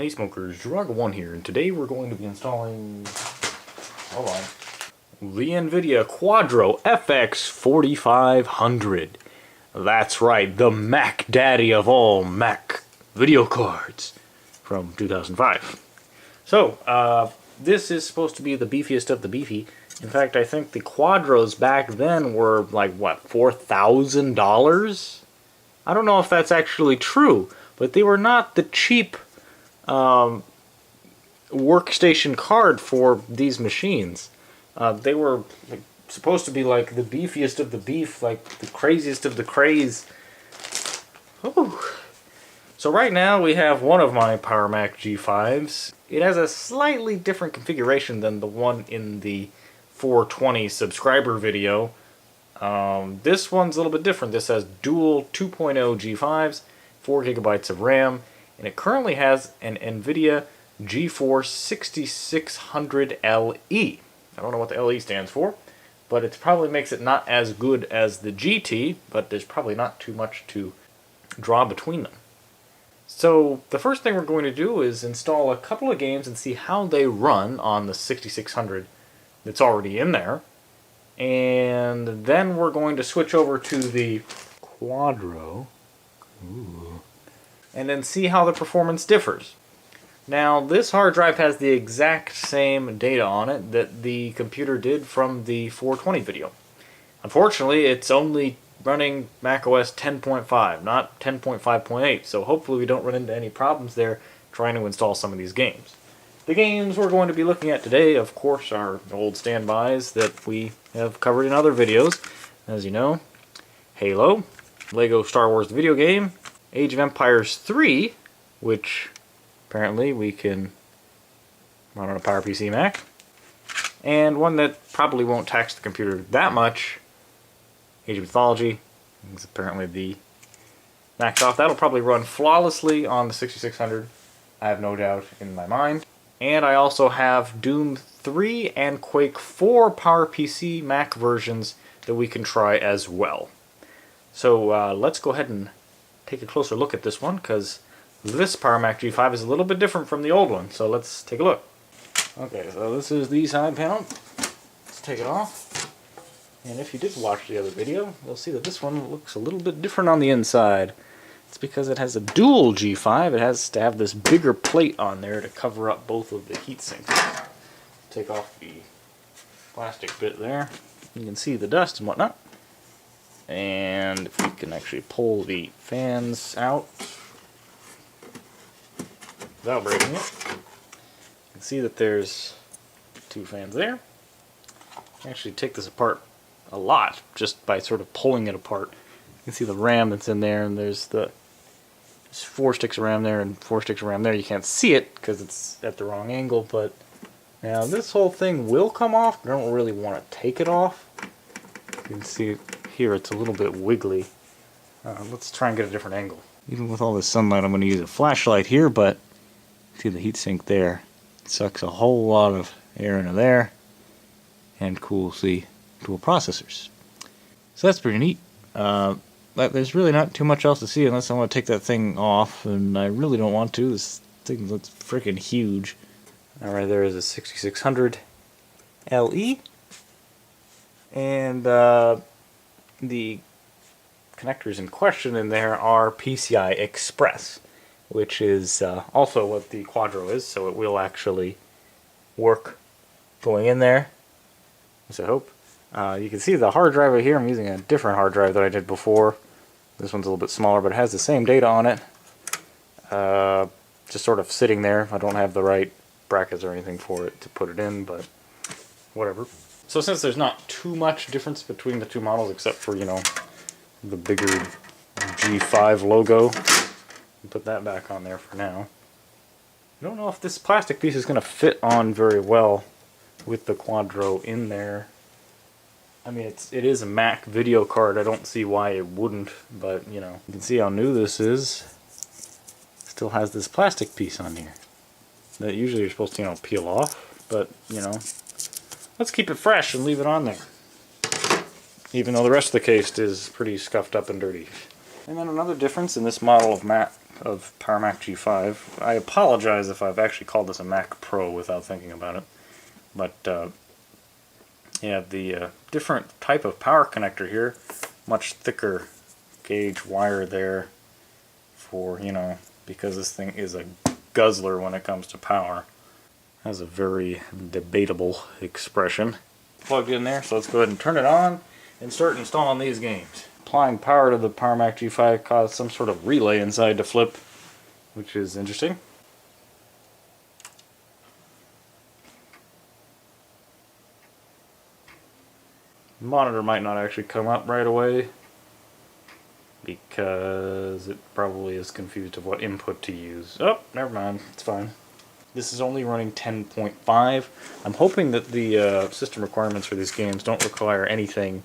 Hey smokers, Druaga1 here, and today we're going to be installing, hold on, the NVIDIA Quadro FX 4500. That's right, the Mac Daddy of all Mac video cards from 2005. So, this is supposed to be the beefiest of the beefy. In fact, I think the Quadros back then were like, what, $4,000? I don't know if that's actually true, but they were not the cheap workstation card for these machines. They were like, supposed to be like the beefiest of the beef, like the craziest of the craze. Ooh. So right now we have one of my Power Mac G5s. It has a slightly different configuration than the one in the 420 subscriber video. This one's a little bit different. This has dual 2.0 G5s, 4 gigabytes of RAM, and it currently has an NVIDIA GeForce 6600LE. I don't know what the LE stands for, but it probably makes it not as good as the GT, but there's probably not too much to draw between them. So the first thing we're going to do is install a couple of games and see how they run on the 6600 that's already in there. And then we're going to switch over to the Quadro. Ooh. And then see how the performance differs. Now, this hard drive has the exact same data on it that the computer did from the 420 video. Unfortunately, it's only running macOS 10.5, not 10.5.8, so hopefully we don't run into any problems there trying to install some of these games. The games we're going to be looking at today, of course, are old standbys that we have covered in other videos. As you know, Halo, Lego Star Wars the video game, Age of Empires 3, which apparently we can run on a PowerPC Mac, and one that probably won't tax the computer that much, Age of Mythology. It's apparently the maxed off. That'll probably run flawlessly on the 6600, I have no doubt in my mind. And I also have Doom 3 and Quake 4 PowerPC Mac versions that we can try as well. So let's go ahead and take a closer look at this one, because this Power Mac G5 is a little bit different from the old one. So let's take a look. Okay, so this is the side panel. Let's take it off. And if you did watch the other video, you'll see that this one looks a little bit different on the inside. It's because it has a dual G5. It has to have this bigger plate on there to cover up both of the heat sinks. Take off the plastic bit there. You can see the dust and whatnot. And if we can actually pull the fans out without breaking it, you can see that there's 2 fans there. You can actually take this apart a lot just by sort of pulling it apart. You can see the RAM that's in there, and there's 4 sticks of RAM there and 4 sticks of RAM there. You can't see it because it's at the wrong angle, but now this whole thing will come off. I don't really want to take it off. You can see it here, it's a little bit wiggly. Let's try and get a different angle. Even with all this sunlight, I'm going to use a flashlight here, but see the heatsink there. It sucks a whole lot of air into there and cools the dual processors. So that's pretty neat. There's really not too much else to see unless I want to take that thing off, and I really don't want to. This thing looks freaking huge. Alright, there is a 6600 LE, and the connectors in question in there are PCI Express, which is also what the Quadro is, so it will actually work going in there, as I hope. You can see the hard drive right here. I'm using a different hard drive that I did before. This one's a little bit smaller, but it has the same data on it. Just sort of sitting there. I don't have the right brackets or anything for it to put it in, but whatever. So since there's not too much difference between the two models, except for, you know, the bigger G5 logo, I'll put that back on there for now. I don't know if this plastic piece is going to fit on very well with the Quadro in there. I mean, it is a Mac video card. I don't see why it wouldn't, but, you know, you can see how new this is. Still has this plastic piece on here that usually you're supposed to, you know, peel off, but, you know, let's keep it fresh and leave it on there, even though the rest of the case is pretty scuffed up and dirty. And then another difference in this model of Mac of Power Mac G5. I apologize if I've actually called this a Mac Pro without thinking about it. But yeah, the different type of power connector here, much thicker gauge wire there for, you know, because this thing is a guzzler when it comes to power. Has a very debatable expression. Plugged in there, so let's go ahead and turn it on and start installing these games. Applying power to the Power Mac G5 caused some sort of relay inside to flip, which is interesting. The monitor might not actually come up right away because it probably is confused of what input to use. Oh, never mind, it's fine. This is only running 10.5. I'm hoping that the system requirements for these games don't require anything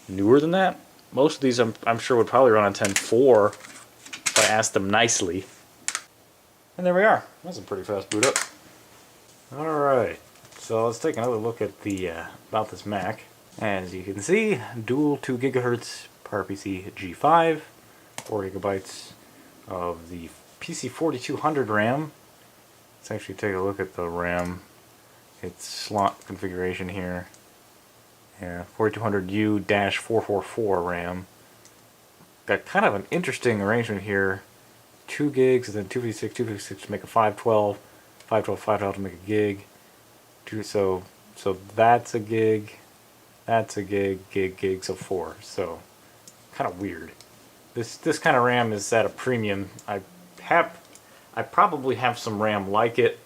newer than that. Most of these I'm sure would probably run on 10.4 if I asked them nicely. And there we are. That's a pretty fast boot up. Alright, so let's take another look at the about this Mac. As you can see, dual 2 GHz PowerPC G5, 4 GB of the PC4200 RAM. Let's actually take a look at the RAM. Its slot configuration here. Yeah, 4200U-444 RAM. Got kind of an interesting arrangement here. 2 gigs and then 256 to make a 512, 512 to make a gig. So that's a gig, that's a gig, so 4. So kind of weird. This kind of RAM is at a premium. I probably have some RAM like it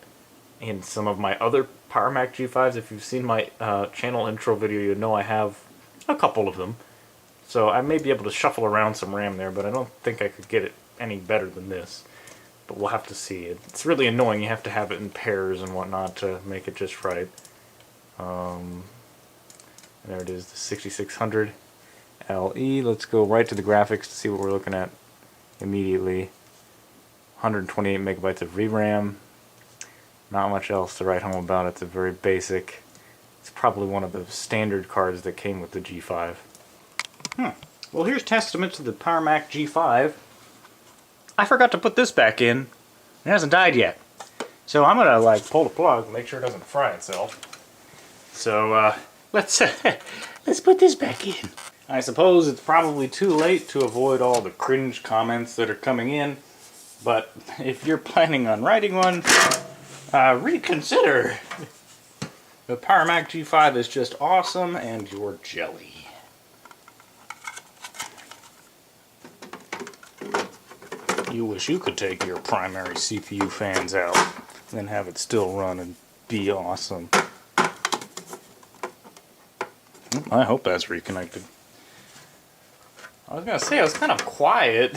in some of my other Power Mac G5s. If you've seen my channel intro video, you know I have a couple of them. So I may be able to shuffle around some RAM there, but I don't think I could get it any better than this. But we'll have to see. It's really annoying. You have to have it in pairs and whatnot to make it just right. There it is, the 6600 LE. Let's go right to the graphics to see what we're looking at immediately. 128 megabytes of VRAM. Not much else to write home about. It's a very basic. It's probably one of the standard cards that came with the G5. Well, here's testament to the Power Mac G5. I forgot to put this back in. It hasn't died yet. So I'm gonna pull the plug and make sure it doesn't fry itself. So let's put this back in. I suppose it's probably too late to avoid all the cringe comments that are coming in. But if you're planning on writing one, reconsider. The Power Mac G5 is just awesome, and you're jelly. You wish you could take your primary CPU fans out, and then have it still run and be awesome. I hope that's reconnected. I was gonna say, I was kind of quiet.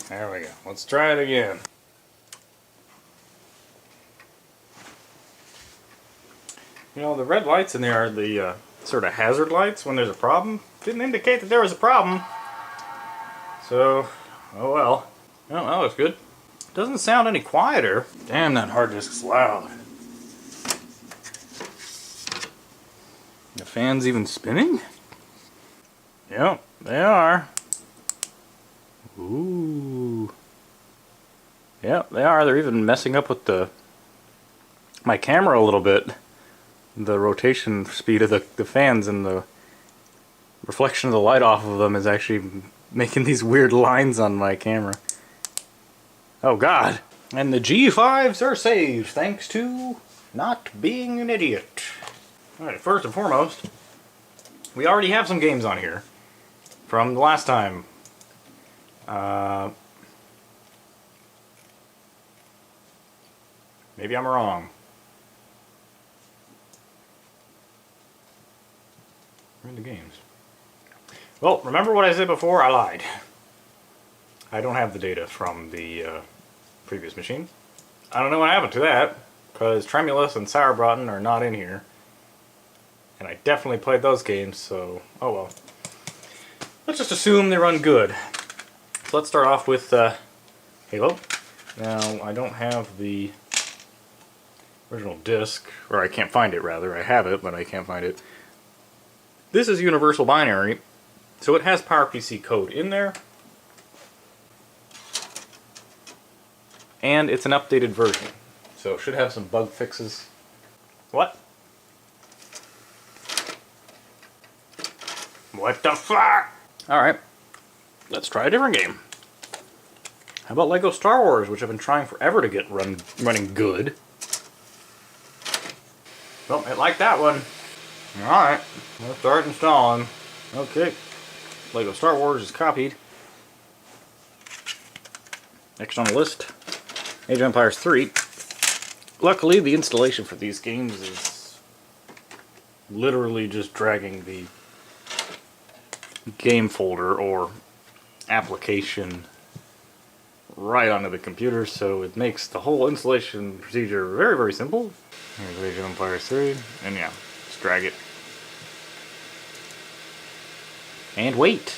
There we go. Let's try it again. You know, the red lights in there are the sort of hazard lights when there's a problem. Didn't indicate that there was a problem. So, oh well. Well, that was good. Doesn't sound any quieter. Damn, that hard disk's loud. The fan's even spinning? Yep, they are. Ooh. Yep, they are. They're even messing up with my camera a little bit. The rotation speed of the fans and the reflection of the light off of them is actually making these weird lines on my camera. Oh god. And the G5s are saved thanks to not being an idiot. Alright, first and foremost, we already have some games on here from the last time. Maybe I'm wrong. Where are the games? Well, remember what I said before? I lied. I don't have the data from the previous machine. I don't know what happened to that, because Tremulous and Sauerbraten are not in here. And I definitely played those games, so oh well. Let's just assume they run good. So let's start off with Halo. Now, I don't have the original disc, or I can't find it rather. I have it, but I can't find it. This is universal binary, so it has PowerPC code in there. and it's an updated version. So it should have some bug fixes. What? What the fuck? Alright, let's try a different game. How about Lego Star Wars, which I've been trying forever to get running good. Well, it liked that one. Alright, let's start installing. Okay, Lego Star Wars is copied. Next on the list, Age of Empires 3. Luckily, the installation for these games is literally just dragging the game folder or application right onto the computer, so it makes the whole installation procedure very, very simple. Here's Age of Empires 3, and yeah, just drag it. And wait!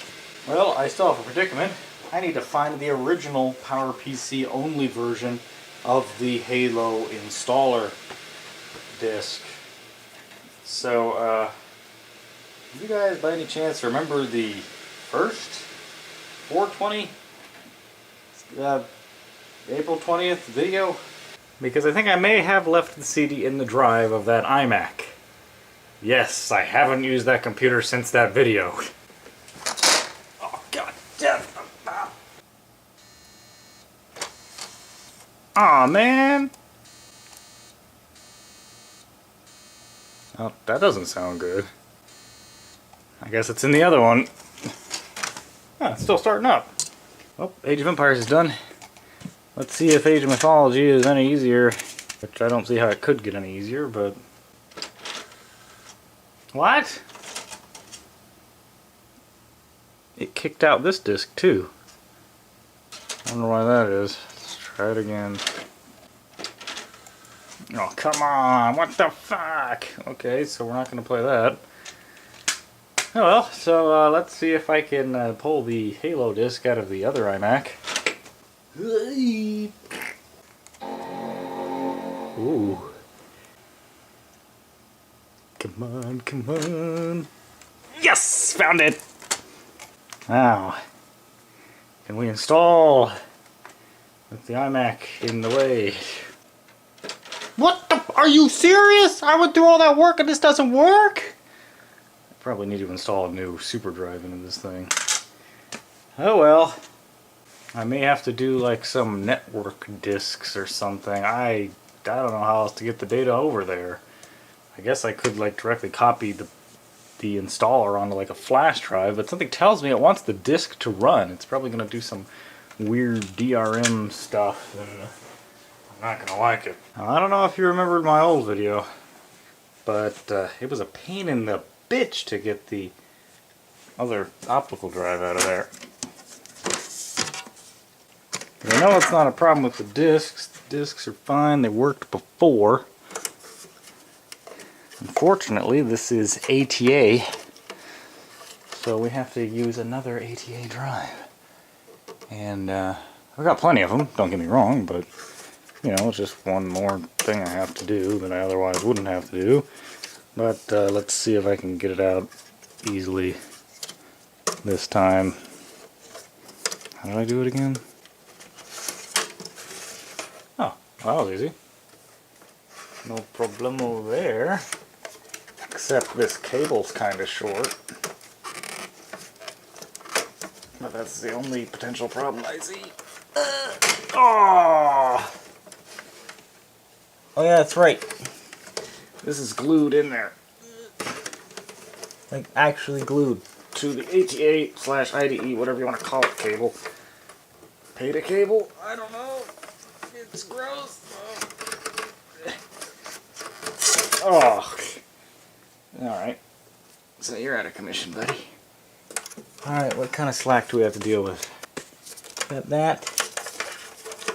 Well, I still have a predicament. I need to find the original PowerPC only version of the Halo installer disk. So, do you guys by any chance remember the first 420? April 20th video? Because I think I may have left the CD in the drive of that iMac. Yes, I haven't used that computer since that video. Oh, god damn it. Aw, man. Oh, that doesn't sound good. I guess it's in the other one. Ah, it's still starting up. Well, Age of Empires is done. Let's see if Age of Mythology is any easier. Which I don't see how it could get any easier, but... What? It kicked out this disc too. I wonder why that is. Let's try it again. Oh, come on! What the fuck? Okay, so we're not going to play that. Oh well, so let's see if I can pull the Halo disc out of the other iMac. Ooh. Come on, come on. Yes! Found it! Now, can we install with the iMac in the way? What the? Are you serious? I went through all that work and this doesn't work? Probably need to install a new super drive into this thing. Oh well. I may have to do like some network disks or something. I don't know how else to get the data over there. I guess I could like directly copy the installer onto like a flash drive, but something tells me it wants the disk to run. It's probably going to do some weird DRM stuff, and I'm not going to like it. Now, I don't know if you remembered my old video, but it was a pain in the bitch to get the other optical drive out of there. I know it's not a problem with the discs. The discs are fine. They worked before. Unfortunately, this is ATA, so we have to use another ATA drive. And I've got plenty of them, don't get me wrong, but you know, it's just one more thing I have to do that I otherwise wouldn't have to do. But let's see if I can get it out easily this time. How did I do it again? Oh, well, that was easy. No problemo there. Except this cable's kind of short. But that's the only potential problem I see. Oh! Oh yeah, that's right. This is glued in there. Like, actually glued to the ATA/IDE, whatever you want to call it, cable. Peta cable? I don't know. It's gross. Oh. Alright. So you're out of commission, buddy. Alright, what kind of slack do we have to deal with? Got that.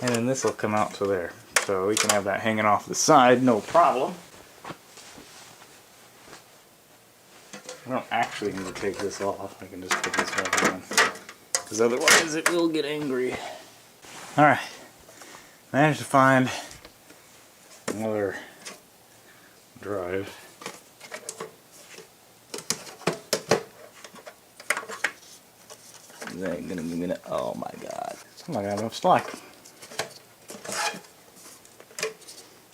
And then this will come out to there. So we can have that hanging off the side, no problem. I don't actually need to take this off. I can just put this back on. Because otherwise it will get angry. Alright. Managed to find another drive. Is that gonna give me that? Oh my god. I'm not gonna have enough slack.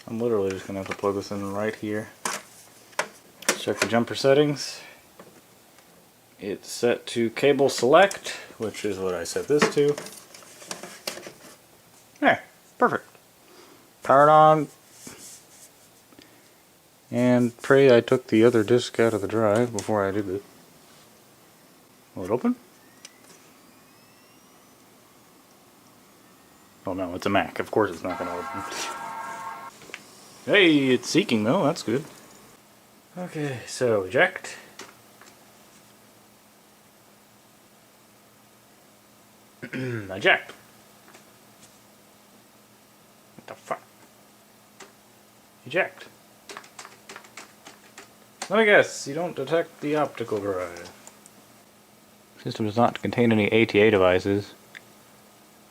I'm literally just going to have to plug this in right here. Check the jumper settings. It's set to cable select, which is what I set this to. There, perfect. Powered on. And pray I took the other disc out of the drive before I did this. Will it open? Oh no, it's a Mac. Of course it's not going to open. Hey, it's seeking though, that's good. Okay, so eject. Eject. What the fuck? Eject. Let me guess, you don't detect the optical drive. System does not contain any ATA devices.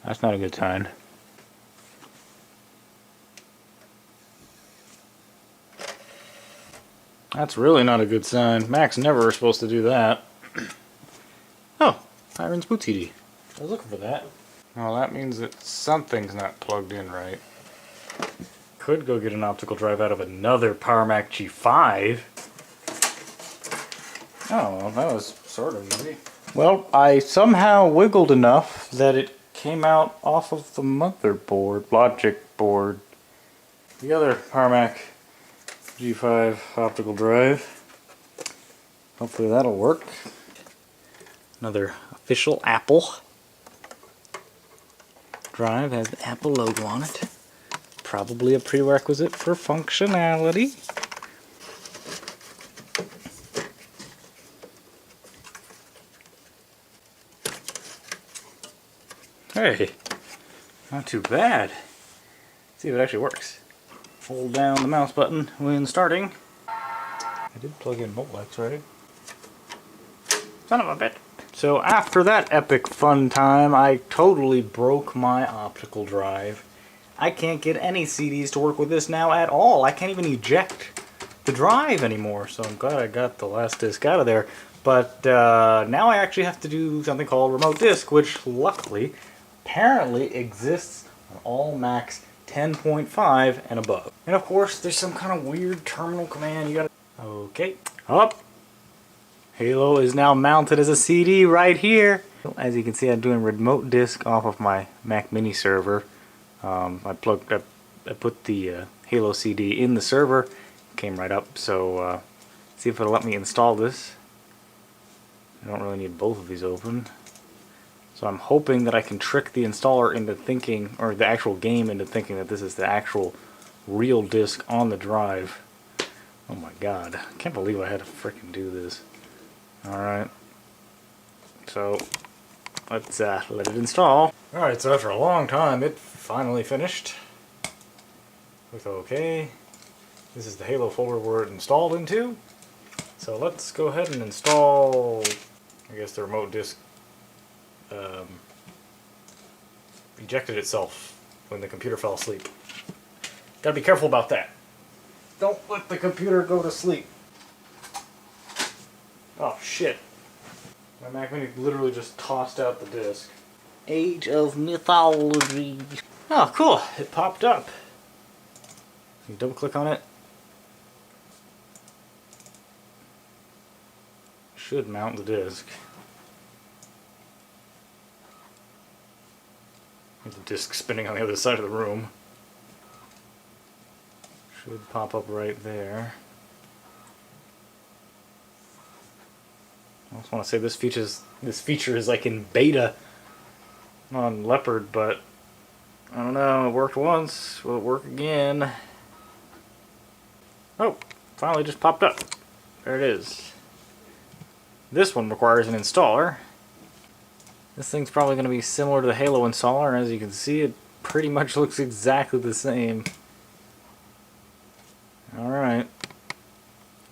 That's not a good sign. That's really not a good sign. Macs never are supposed to do that. Oh, Iron's boot CD. I was looking for that. Well, that means that something's not plugged in right. Could go get an optical drive out of another Power Mac G5. Oh, well, that was sort of easy. Well, I somehow wiggled enough that it came out off of the motherboard, logic board. The other Power Mac G5 optical drive. Hopefully that'll work. Another official Apple drive, has the Apple logo on it. Probably a prerequisite for functionality. Hey, not too bad. Let's see if it actually works. Hold down the mouse button when starting. I did plug in Molex, right? Son of a bit. So after that epic fun time, I totally broke my optical drive. I can't get any CDs to work with this now at all. I can't even eject the drive anymore, so I'm glad I got the last disc out of there. But now I actually have to do something called remote disk, which luckily apparently exists on all Macs 10.5 and above. And of course, there's some kind of weird terminal command you gotta... Okay, up. Halo is now mounted as a CD right here. As you can see, I'm doing remote disk off of my Mac Mini server. I put the Halo CD in the server, came right up. So see if it'll let me install this. I don't really need both of these open. So I'm hoping that I can trick the installer into thinking, or the actual game into thinking that this is the actual real disk on the drive. Oh my god, I can't believe I had to frickin' do this. Alright, so let's let it install. Alright, so after a long time it finally finished. With OK. This is the Halo folder where it installed into. So let's go ahead and install, I guess the remote disk ejected itself when the computer fell asleep. Gotta be careful about that. Don't let the computer go to sleep. Oh shit. My Mac Mini literally just tossed out the disk. Age of Mythology. Oh cool, it popped up. You double click on it. Should mount the disk. The disk spinning on the other side of the room. Should pop up right there. I just want to say this feature is like in beta on Leopard, but I don't know, it worked once, will it work again? Oh, finally just popped up. There it is. This one requires an installer. This thing's probably going to be similar to the Halo installer, and as you can see, it pretty much looks exactly the same. Alright.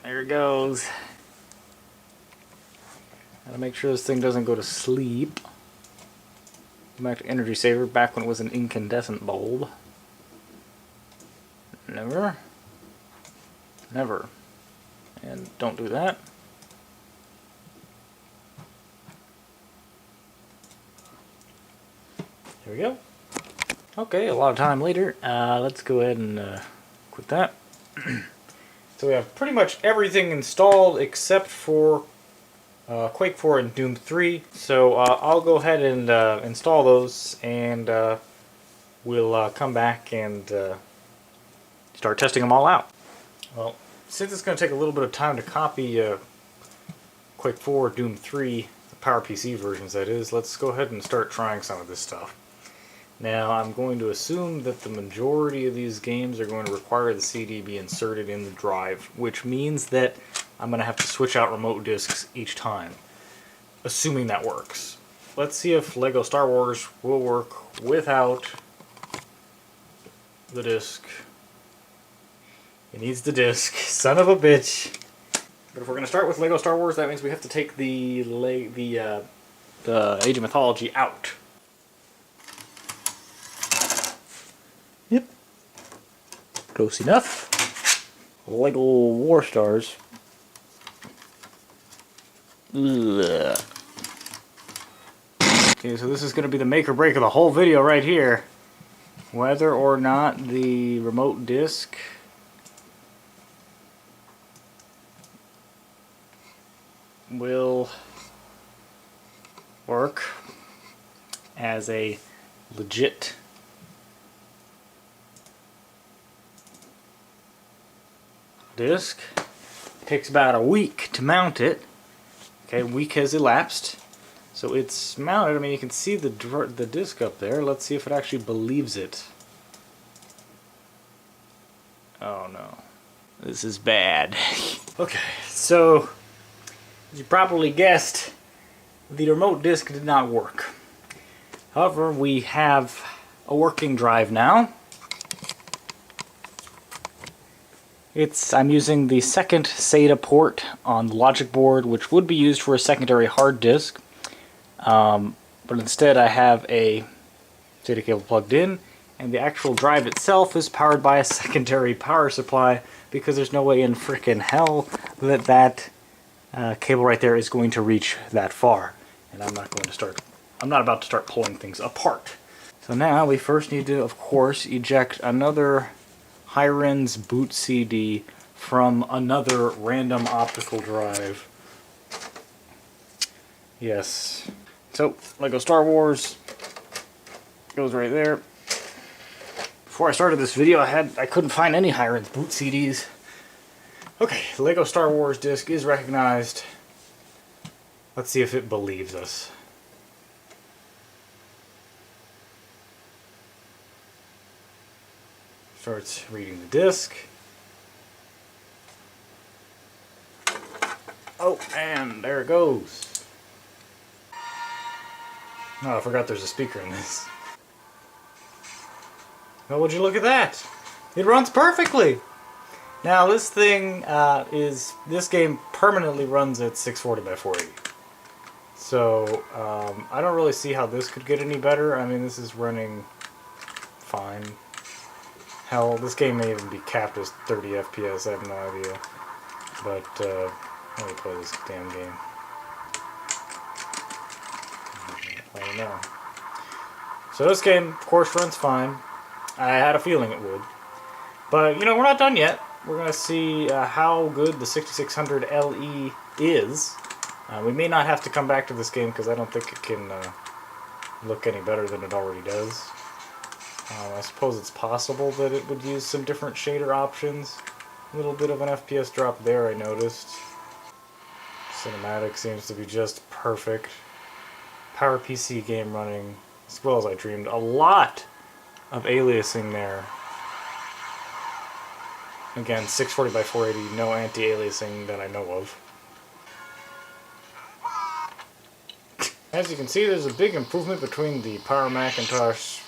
There it goes. Gotta make sure this thing doesn't go to sleep. Go back to Energy Saver, back when it was an incandescent bulb. Never. Never. And don't do that. There we go. Okay, a lot of time later. Let's go ahead and with that. So we have pretty much everything installed except for Quake 4 and Doom 3. So I'll go ahead and install those, and we'll come back and start testing them all out. Well, since it's going to take a little bit of time to copy Quake 4, Doom 3, the PowerPC versions that is, let's go ahead and start trying some of this stuff. Now, I'm going to assume that the majority of these games are going to require the CD be inserted in the drive, which means that I'm going to have to switch out remote discs each time, assuming that works. Let's see if LEGO Star Wars will work without the disc. It needs the disc, son of a bitch. But if we're going to start with LEGO Star Wars, that means we have to take the Age of Mythology out. Yep. Close enough. LEGO War Stars. Ugh. Okay, so this is going to be the make or break of the whole video right here. Whether or not the remote disc will work as a legit disc. It takes about a week to mount it. Okay, a week has elapsed. So it's mounted. I mean, you can see the disc up there. Let's see if it actually believes it. Oh no. This is bad. Okay, so as you probably guessed, the remote disc did not work. However, we have a working drive now. I'm using the second SATA port on the logic board, which would be used for a secondary hard disk. But instead I have a SATA cable plugged in, and the actual drive itself is powered by a secondary power supply, because there's no way in frickin' hell that cable right there is going to reach that far. And I'm not about to start pulling things apart. So now we first need to, of course, eject another Hiren's boot CD from another random optical drive. Yes. So, LEGO Star Wars goes right there. Before I started this video, I couldn't find any Hiren's boot CDs. Okay, LEGO Star Wars disc is recognized. Let's see if it believes us. Starts reading the disc. Oh, and there it goes. Oh, I forgot there's a speaker in this. Well, would you look at that? It runs perfectly! Now, this thing this game permanently runs at 640 by 480. So, I don't really see how this could get any better. I mean, this is running fine. Hell, this game may even be capped as 30 FPS, I have no idea. But, let me play this damn game. I don't know. So this game, of course, runs fine. I had a feeling it would. But, you know, we're not done yet. We're going to see how good the 6600 LE is. We may not have to come back to this game because I don't think it can look any better than it already does. I suppose it's possible that it would use some different shader options. A little bit of an FPS drop there, I noticed. Cinematic seems to be just perfect. PowerPC game running as well as I dreamed. A lot of aliasing there. Again, 640 by 480, no anti-aliasing that I know of. As you can see, there's a big improvement between the Power Macintosh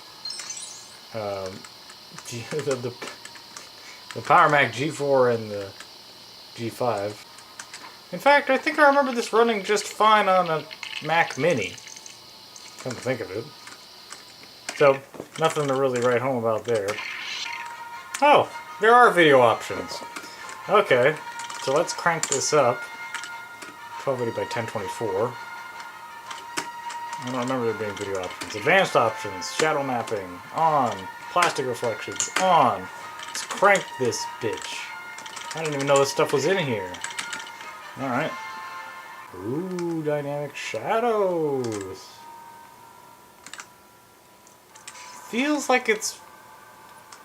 the Power Mac G4 and the G5. In fact, I think I remember this running just fine on a Mac Mini. Come to think of it. So, nothing to really write home about there. Oh, there are video options. Okay, so let's crank this up. 1280 by 1024. I don't remember there being video options. Advanced options, shadow mapping, on. Plastic reflections, on. crank this bitch. I didn't even know this stuff was in here. Alright. Ooh, dynamic shadows. Feels like it's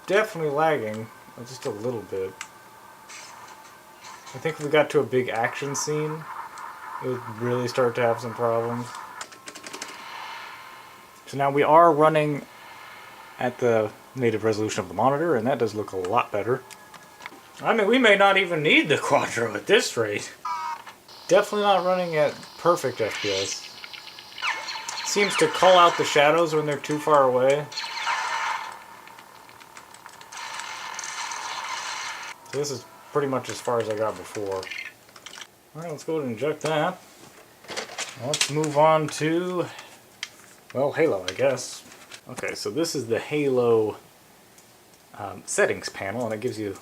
definitely lagging. Just a little bit. I think if we got to a big action scene, it would really start to have some problems. So now we are running at the native resolution of the monitor, and that does look a lot better. I mean, we may not even need the Quadro at this rate. Definitely not running at perfect FPS. Seems to call out the shadows when they're too far away. So this is pretty much as far as I got before. Alright, let's go ahead and inject that. Let's move on to, well, Halo, I guess. Okay, so this is the Halo settings panel, and it gives you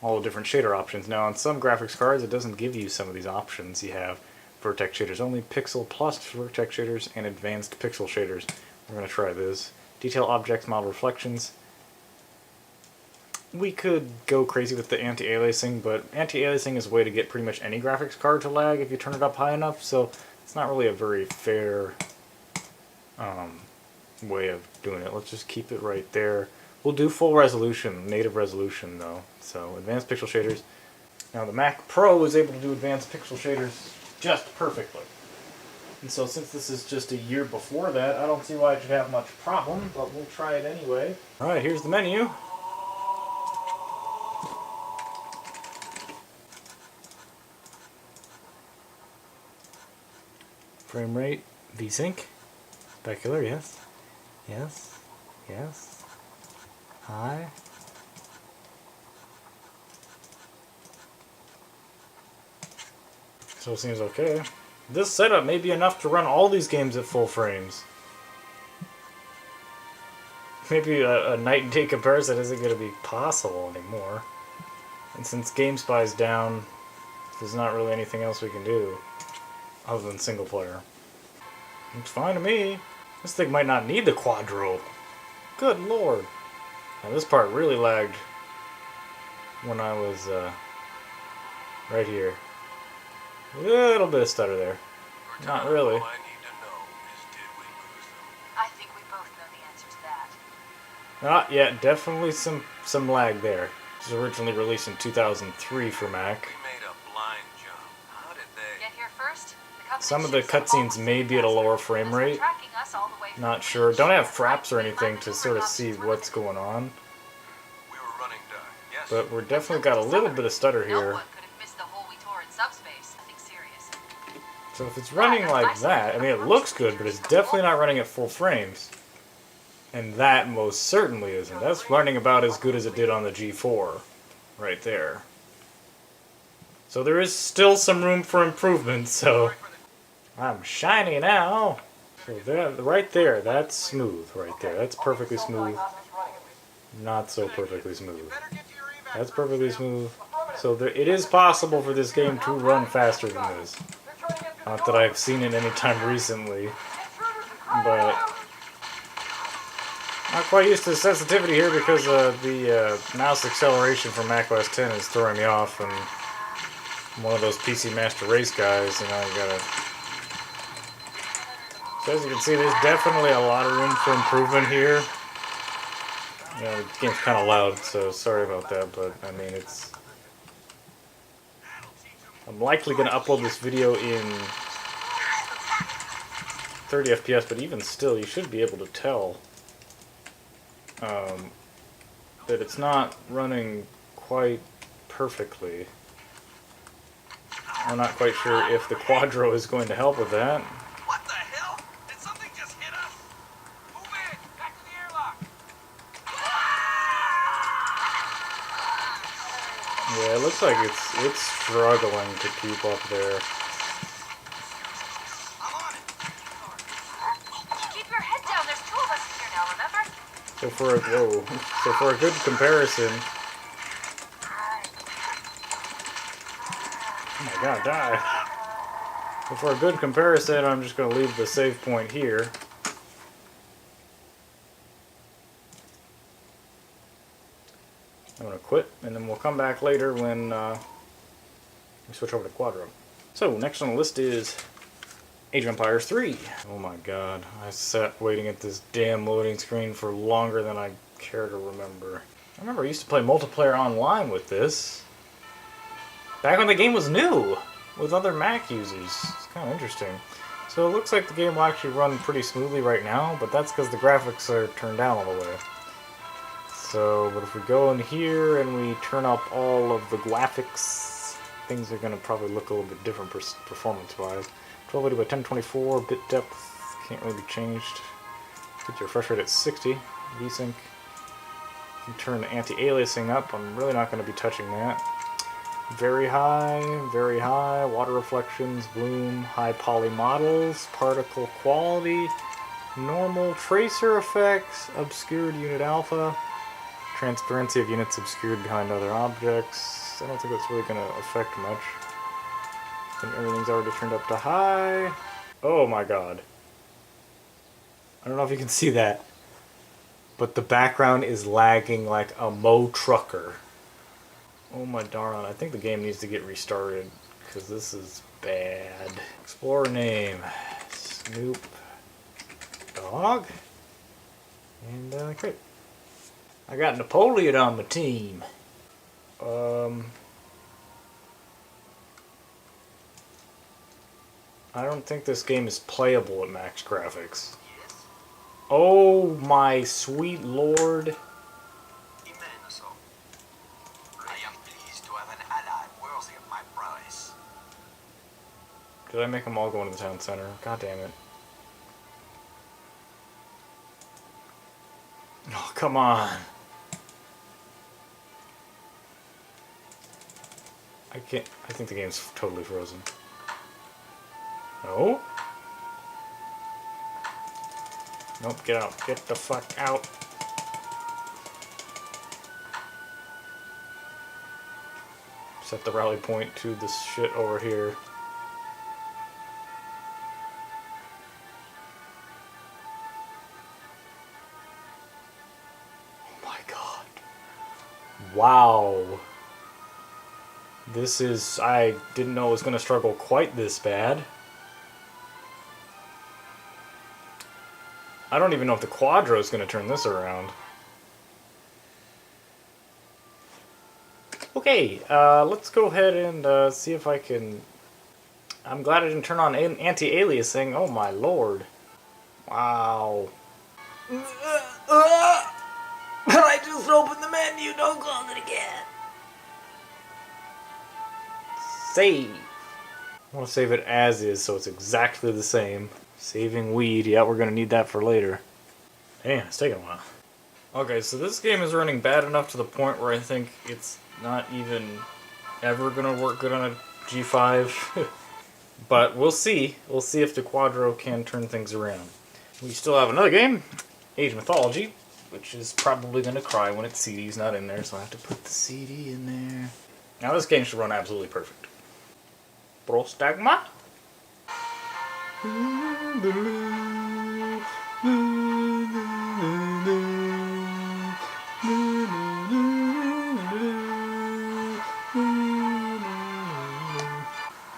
all the different shader options. Now, on some graphics cards, it doesn't give you some of these options. You have vertex shaders only, pixel plus vertex shaders, and advanced pixel shaders. We're going to try this. Detail objects, model reflections. We could go crazy with the anti-aliasing, but anti-aliasing is a way to get pretty much any graphics card to lag if you turn it up high enough, so it's not really a very fair way of doing it. Let's just keep it right there. We'll do full resolution, native resolution though. So advanced pixel shaders. Now the Mac Pro is able to do advanced pixel shaders just perfectly. And so since this is just a year before that, I don't see why it should have much problem, but we'll try it anyway. Alright, here's the menu. Frame rate, VSync, specular, yes, yes, yes, high. So it seems okay. This setup may be enough to run all these games at full frames. Maybe a night and day comparison isn't going to be possible anymore. And since GameSpy's down, there's not really anything else we can do other than single player. Looks fine to me. This thing might not need the Quadro. Good lord. Now this part really lagged when I was right here. A little bit of stutter there. Not really. All I need to know is, did we lose them? I think we both know the answer to that. Yeah, definitely some lag there. It was originally released in 2003 for Mac. We made a blind jump. How did they get here first? Some of the cutscenes may be at a lower frame rate. Not sure. Don't have fraps or anything to sort of see what's going on. We were running dark. Yes. But we're definitely got a little bit of stutter here. So if it's running like that, I mean, it looks good, but it's definitely not running at full frames. And that most certainly isn't. That's running about as good as it did on the G4. Right there. So there is still some room for improvement, so I'm shiny now. So that, right there, that's smooth right there. That's perfectly smooth. Not so perfectly smooth. That's perfectly smooth. So there, it is possible for this game to run faster than this. Not that I've seen it any time recently, but not quite used to the sensitivity here because the mouse acceleration from macOS 10 is throwing me off, and I'm one of those PC Master Race guys, you know, you gotta... So as you can see, there's definitely a lot of room for improvement here. You know, the game's kind of loud, so sorry about that, but I mean, it's... I'm likely going to upload this video in 30 FPS, but even still, you should be able to tell that it's not running quite perfectly. I'm not quite sure if the Quadro is going to help with that. What the hell? Did something just hit us? Move in! Back to the airlock! Yeah, it looks like it's struggling to keep up there. I'm on it! Keep your head down. There's two of us here now, remember? So for a good comparison, oh my god, die. So for a good comparison, I'm just going to leave the save point here. I'm going to quit, and then we'll come back later when we switch over to Quadro. So, next on the list is Age of Empires 3. Oh my god, I sat waiting at this damn loading screen for longer than I care to remember. I remember I used to play multiplayer online with this. Back when the game was new, with other Mac users. It's kind of interesting. So it looks like the game will actually run pretty smoothly right now, but that's because the graphics are turned down all the way. So, but if we go in here and we turn up all of the graphics, things are going to probably look a little bit different performance-wise. 1280 by 1024, bit depth, can't really be changed. Get your refresh rate at 60, VSync. You can turn the anti-aliasing up, I'm really not going to be touching that. Very high, water reflections, bloom, high poly models, particle quality, normal tracer effects, obscured unit alpha, transparency of units obscured behind other objects. I don't think that's really going to affect much. And everything's already turned up to high. Oh my god. I don't know if you can see that, but the background is lagging like a Mo trucker. Oh my darn, I think the game needs to get restarted, because this is bad. Explorer name, Snoop Dog, and great. I got Napoleon on my team. I don't think this game is playable at max graphics. Oh my sweet lord. Did I make them all go into the town center? God damn it. Oh, come on. I can't. I think the game's totally frozen. No? Nope, get out. Get the fuck out. Set the rally point to this shit over here. Wow. This is... I didn't know it was going to struggle quite this bad. I don't even know if the Quadro is going to turn this around. Okay, let's go ahead and see if I can... I'm glad I didn't turn on anti-aliasing. Oh my lord. Wow. I just opened the menu, don't close it again. Save. I want to save it as is so it's exactly the same. Saving weed, yeah, we're going to need that for later. Damn, it's taking a while. Okay, so this game is running bad enough to the point where I think it's not even ever going to work good on a G5. But we'll see. We'll see if the Quadro can turn things around. We still have another game, Age Mythology, which is probably going to cry when its CD's not in there, so I have to put the CD in there. Now this game should run absolutely perfect. Prostagma?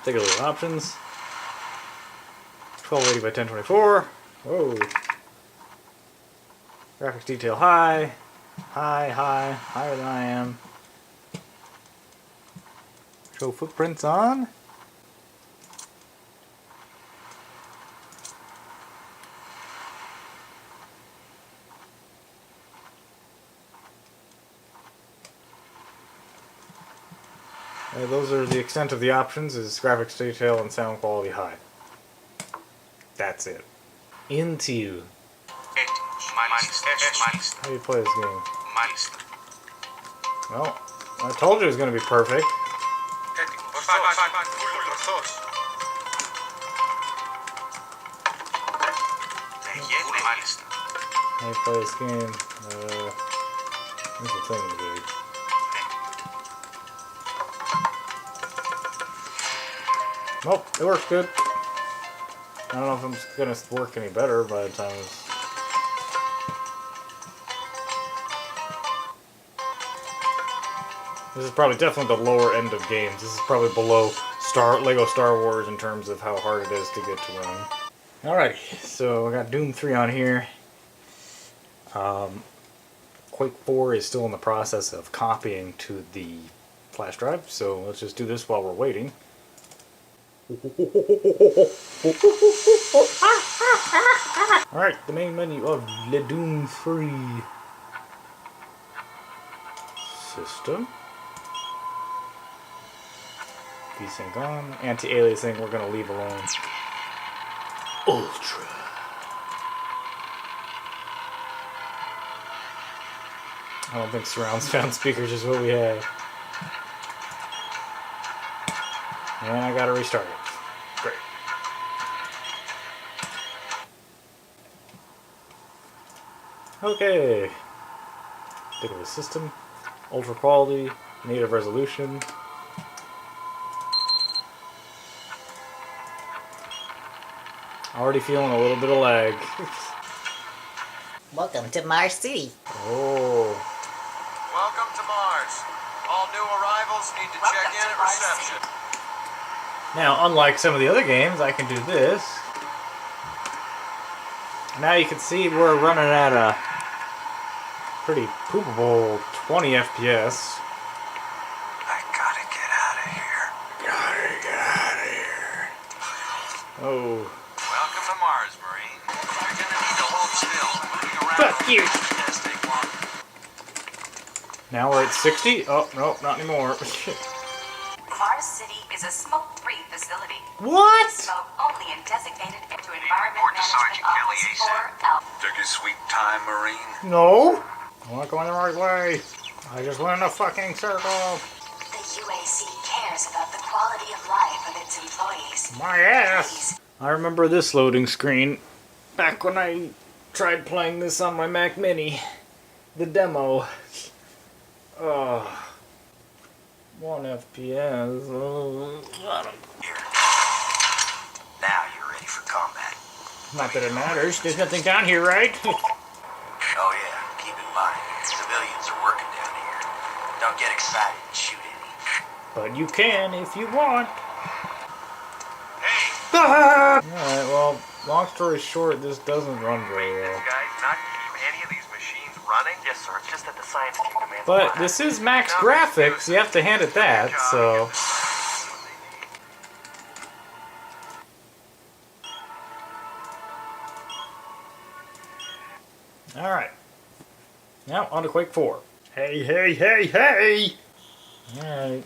Take a look at options. 1280 by 1024. Whoa. Graphics detail high. Higher than I am. Show footprints on. Those are the extent of the options, is graphics detail and sound quality high. That's it. Into. How do you play this game? Well, I told you it was going to be perfect. How do you play this game? What's the thing to do? Nope, it works good. I don't know if I'm going to work any better by the time it's... This is probably definitely the lower end of games. This is probably below Lego Star Wars in terms of how hard it is to get to run. Alrighty, so I got Doom 3 on here. Quake 4 is still in the process of copying to the flash drive, so let's just do this while we're waiting. Alright, the main menu of Le Doom 3 system. VSync on. Anti-aliasing we're going to leave alone. Ultra. I don't think surround sound speakers is what we have. And I gotta restart it. Great. Okay. Think of the system. Ultra quality. Native resolution. Already feeling a little bit of lag. Welcome to Mars City. Oh. Welcome to Mars. All new arrivals need to check in at reception. Now, unlike some of the other games, I can do this. Now you can see we're running at a pretty poopable 20 FPS. I gotta get out of here. Gotta get out of here. Oh. Welcome to Mars, Marine. You're gonna need to hold still. Moving around. Fuck you. Does take long. Now we're at 60? Oh, no, not anymore. Shit. Mars City is a smoke-free facility. What? Smoke only in designated to Environment Report to Management Sergeant Kelly Office ASAP. 4 Alpha. Took your sweet time, Marine. No. I'm not going the right way. I just went in a fucking circle. The UAC cares about the quality of life of its employees. My ass. I remember this loading screen back when I tried playing this on my Mac Mini. The demo. Oh. 1 FPS. Here. Now you're ready for combat. Not that it matters. There's nothing down here, right? Oh yeah, keep in mind, civilians are working down here. Don't get excited and shoot any. But you can if you want. Hey! Alright, well, long story short, this doesn't run very well. Guys, not keep any of these machines running? Yes, sir. It's just that the science team demands. But this is max graphics, you have to hand it that, so... Alright. Now, on to Quake 4. Hey, hey, hey, hey! Alright.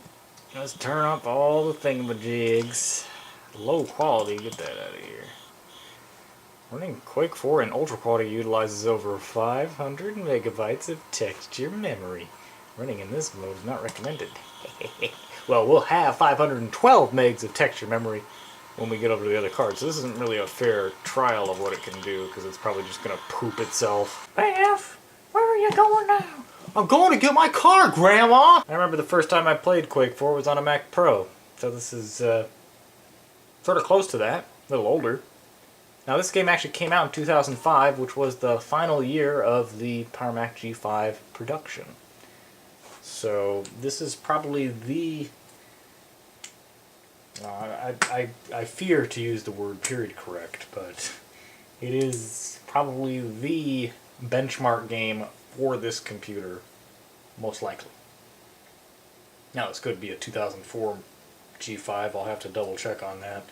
Let's turn up all the thingamajigs. Low quality, get that out of here. Running Quake 4 in ultra quality utilizes over 500 megabytes of texture memory. Running in this mode is not recommended. Well, we'll have 512 megs of texture memory when we get over to the other cards. So this isn't really a fair trial of what it can do, because it's probably just going to poop itself. Beth, where are you going now? I'm going to get my car, Grandma! I remember the first time I played Quake 4 was on a Mac Pro. So this is sort of close to that, a little older. Now this game actually came out in 2005, which was the final year of the Power Mac G5 production. So this is probably the... I fear to use the word period correct, but it is probably the benchmark game for this computer, most likely. Now this could be a 2004 G5, I'll have to double check on that.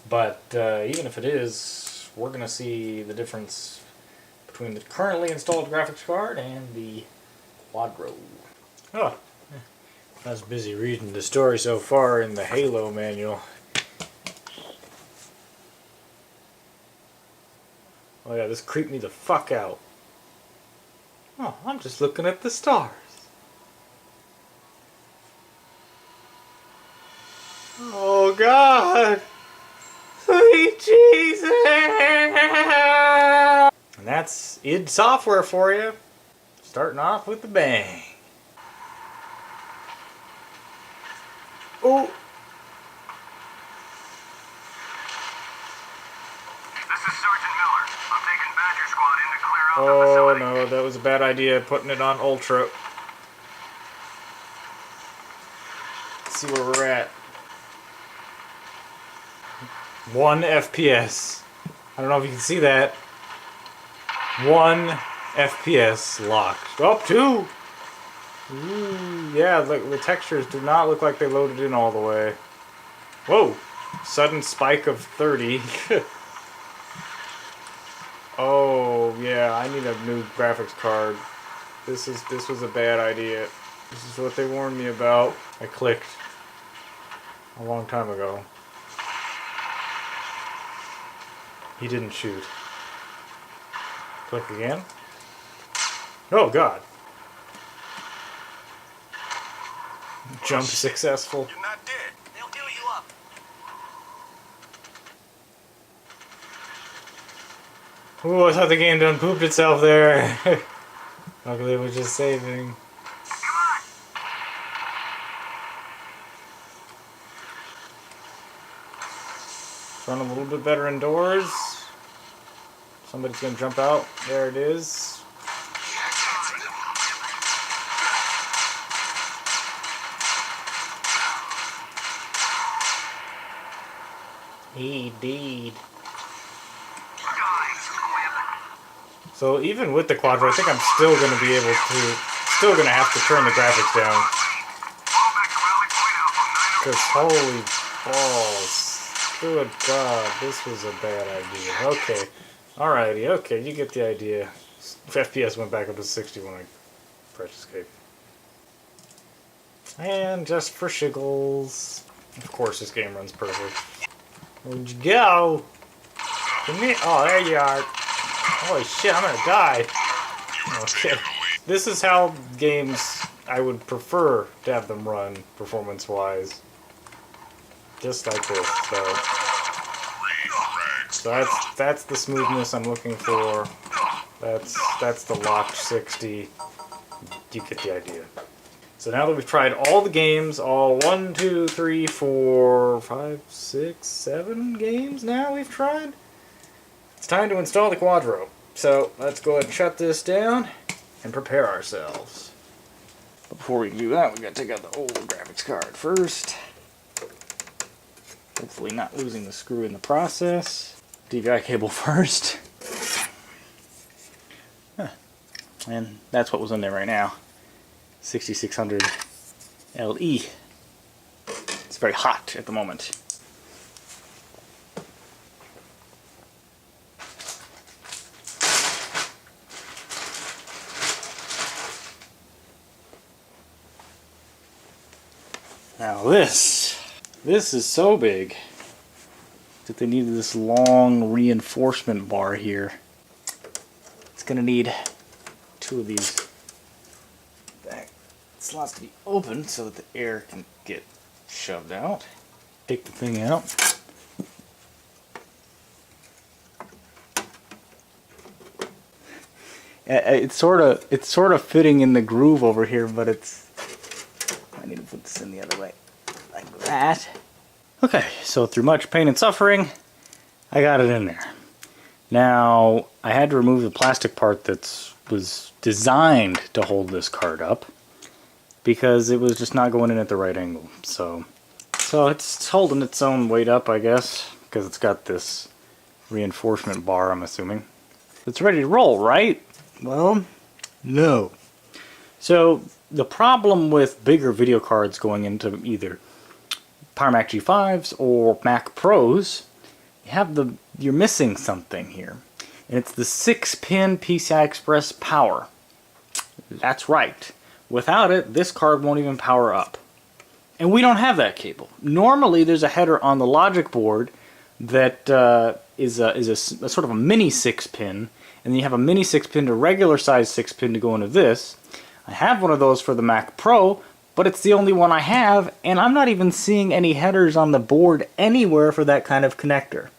But even if it is, we're going to see the difference between the currently installed graphics card and the Quadro. Oh, I was busy reading the story so far in the Halo manual. Oh yeah, this creeped me the fuck out. Oh, I'm just looking at the stars. Oh God! Sweet Jesus! And that's id Software for you. Starting off with the bang. Oh! This is Sergeant Miller. I'm taking Badger Squad in to clear out the Oh facility. no, that was a bad idea, putting it on Ultra. Let's see where we're at. 1 FPS. I don't know if you can see that. 1 FPS locked. Oh, 2! Ooh, yeah, the textures do not look like they loaded in all the way. Whoa! Sudden spike of 30. Oh, yeah, I need a new graphics card. This was a bad idea. This is what they warned me about. I clicked a long time ago. He didn't shoot. Click again. Oh god. Jump successful. You're not dead. They'll heal you up. Ooh, I thought the game done pooped itself there. Luckily it was just saving. Run a little bit better indoors. Somebody's gonna jump out. There it is. He did. So even with the Quadro, I think I'm still gonna be able to, still gonna have to turn the graphics down. Because holy balls. Good God, this was a bad idea. Okay. Alrighty, okay, you get the idea. FPS went back up to 60 when I pressed escape. And just for shiggles. Of course this game runs perfect. Where'd you go? Come here. Oh, there you are. Holy shit, I'm gonna die. Okay. This is how games I would prefer to have them run performance-wise. Just like this. So that's the smoothness I'm looking for. That's the locked 60. You get the idea. So now that we've tried all the games, all 1, 2, 3, 4, 5, 6, 7 games now we've tried, it's time to install the Quadro. So let's go ahead and shut this down and prepare ourselves. But before we can do that, we gotta take out the old graphics card first. Hopefully not losing the screw in the process. DVI cable first. Huh. And that's what was in there right now. 6600 LE. It's very hot at the moment. Now this is so big that they needed this long reinforcement bar here. It's gonna need 2 of these back slots to be open so that the air can get shoved out. Take the thing out. It's sort of fitting in the groove over here, but it's. I need to put this in the other way, like that. Okay, so through much pain and suffering, I got it in there. Now I had to remove the plastic part that was designed to hold this card up because it was just not going in at the right angle. So it's holding its own weight up, I guess, because it's got this reinforcement bar, I'm assuming. It's ready to roll, right? Well, no. So the problem with bigger video cards going into either Power Mac G5s or Mac Pros, you're missing something here. And it's the 6-pin PCI Express power. That's right. Without it, this card won't even power up. And we don't have that cable. Normally, there's a header on the logic board that is a sort of a mini 6-pin, and then you have a mini 6-pin to regular size 6-pin to go into this. I have one of those for the Mac Pro, but it's the only one I have, and I'm not even seeing any headers on the board anywhere for that kind of connector.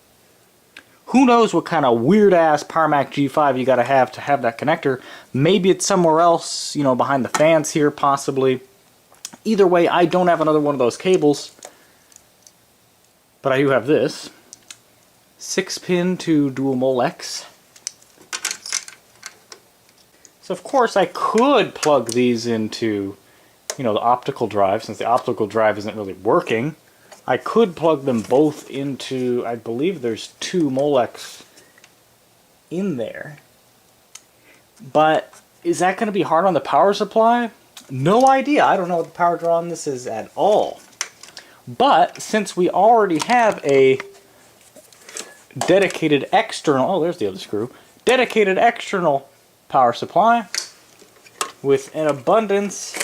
Who knows what kind of weird-ass Power Mac G5 you gotta have to have that connector. Maybe it's somewhere else, you know, behind the fans here, possibly. Either way, I don't have another one of those cables, but I do have this. 6-pin to Dual Mole X. So of course I could plug these into you know, the optical drive, since the optical drive isn't really working, I could plug them both into, I believe there's 2 Molex in there. But is that going to be hard on the power supply? No idea. I don't know what the power draw on this is at all. But since we already have a dedicated external, oh, there's the other screw, dedicated external power supply with an abundance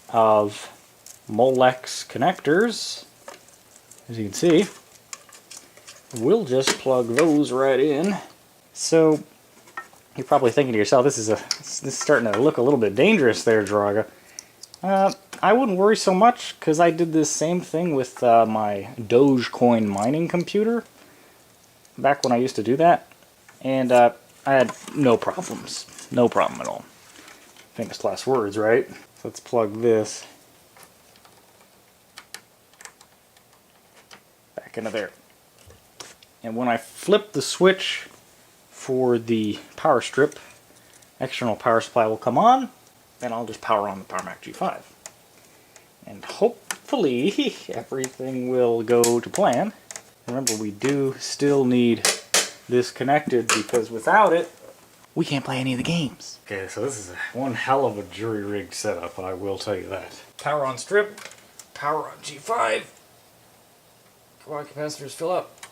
of Molex connectors, as you can see, we'll just plug those right in. So you're probably thinking to yourself, this is starting to look a little bit dangerous there, Druaga. I wouldn't worry so much, because I did this same thing with my Dogecoin mining computer back when I used to do that, and I had no problems. No problem at all. Famous last words, right? So let's plug this back into there. And when I flip the switch for the power strip, external power supply will come on, and I'll just power on the PowerMac G5. And hopefully everything will go to plan. Remember, we do still need this connected, because without it, we can't play any of the games. Okay, so this is one hell of a jury-rigged setup, I will tell you that. Power on strip, power on G5. Come on, capacitors, fill up.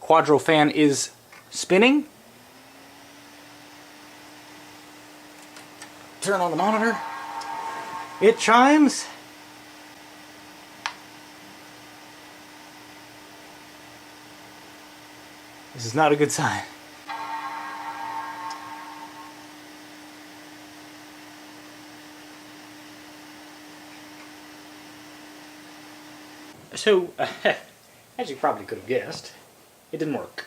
Quadro fan is spinning. Turn on the monitor. It chimes. This is not a good sign. So, as you probably could have guessed, it didn't work.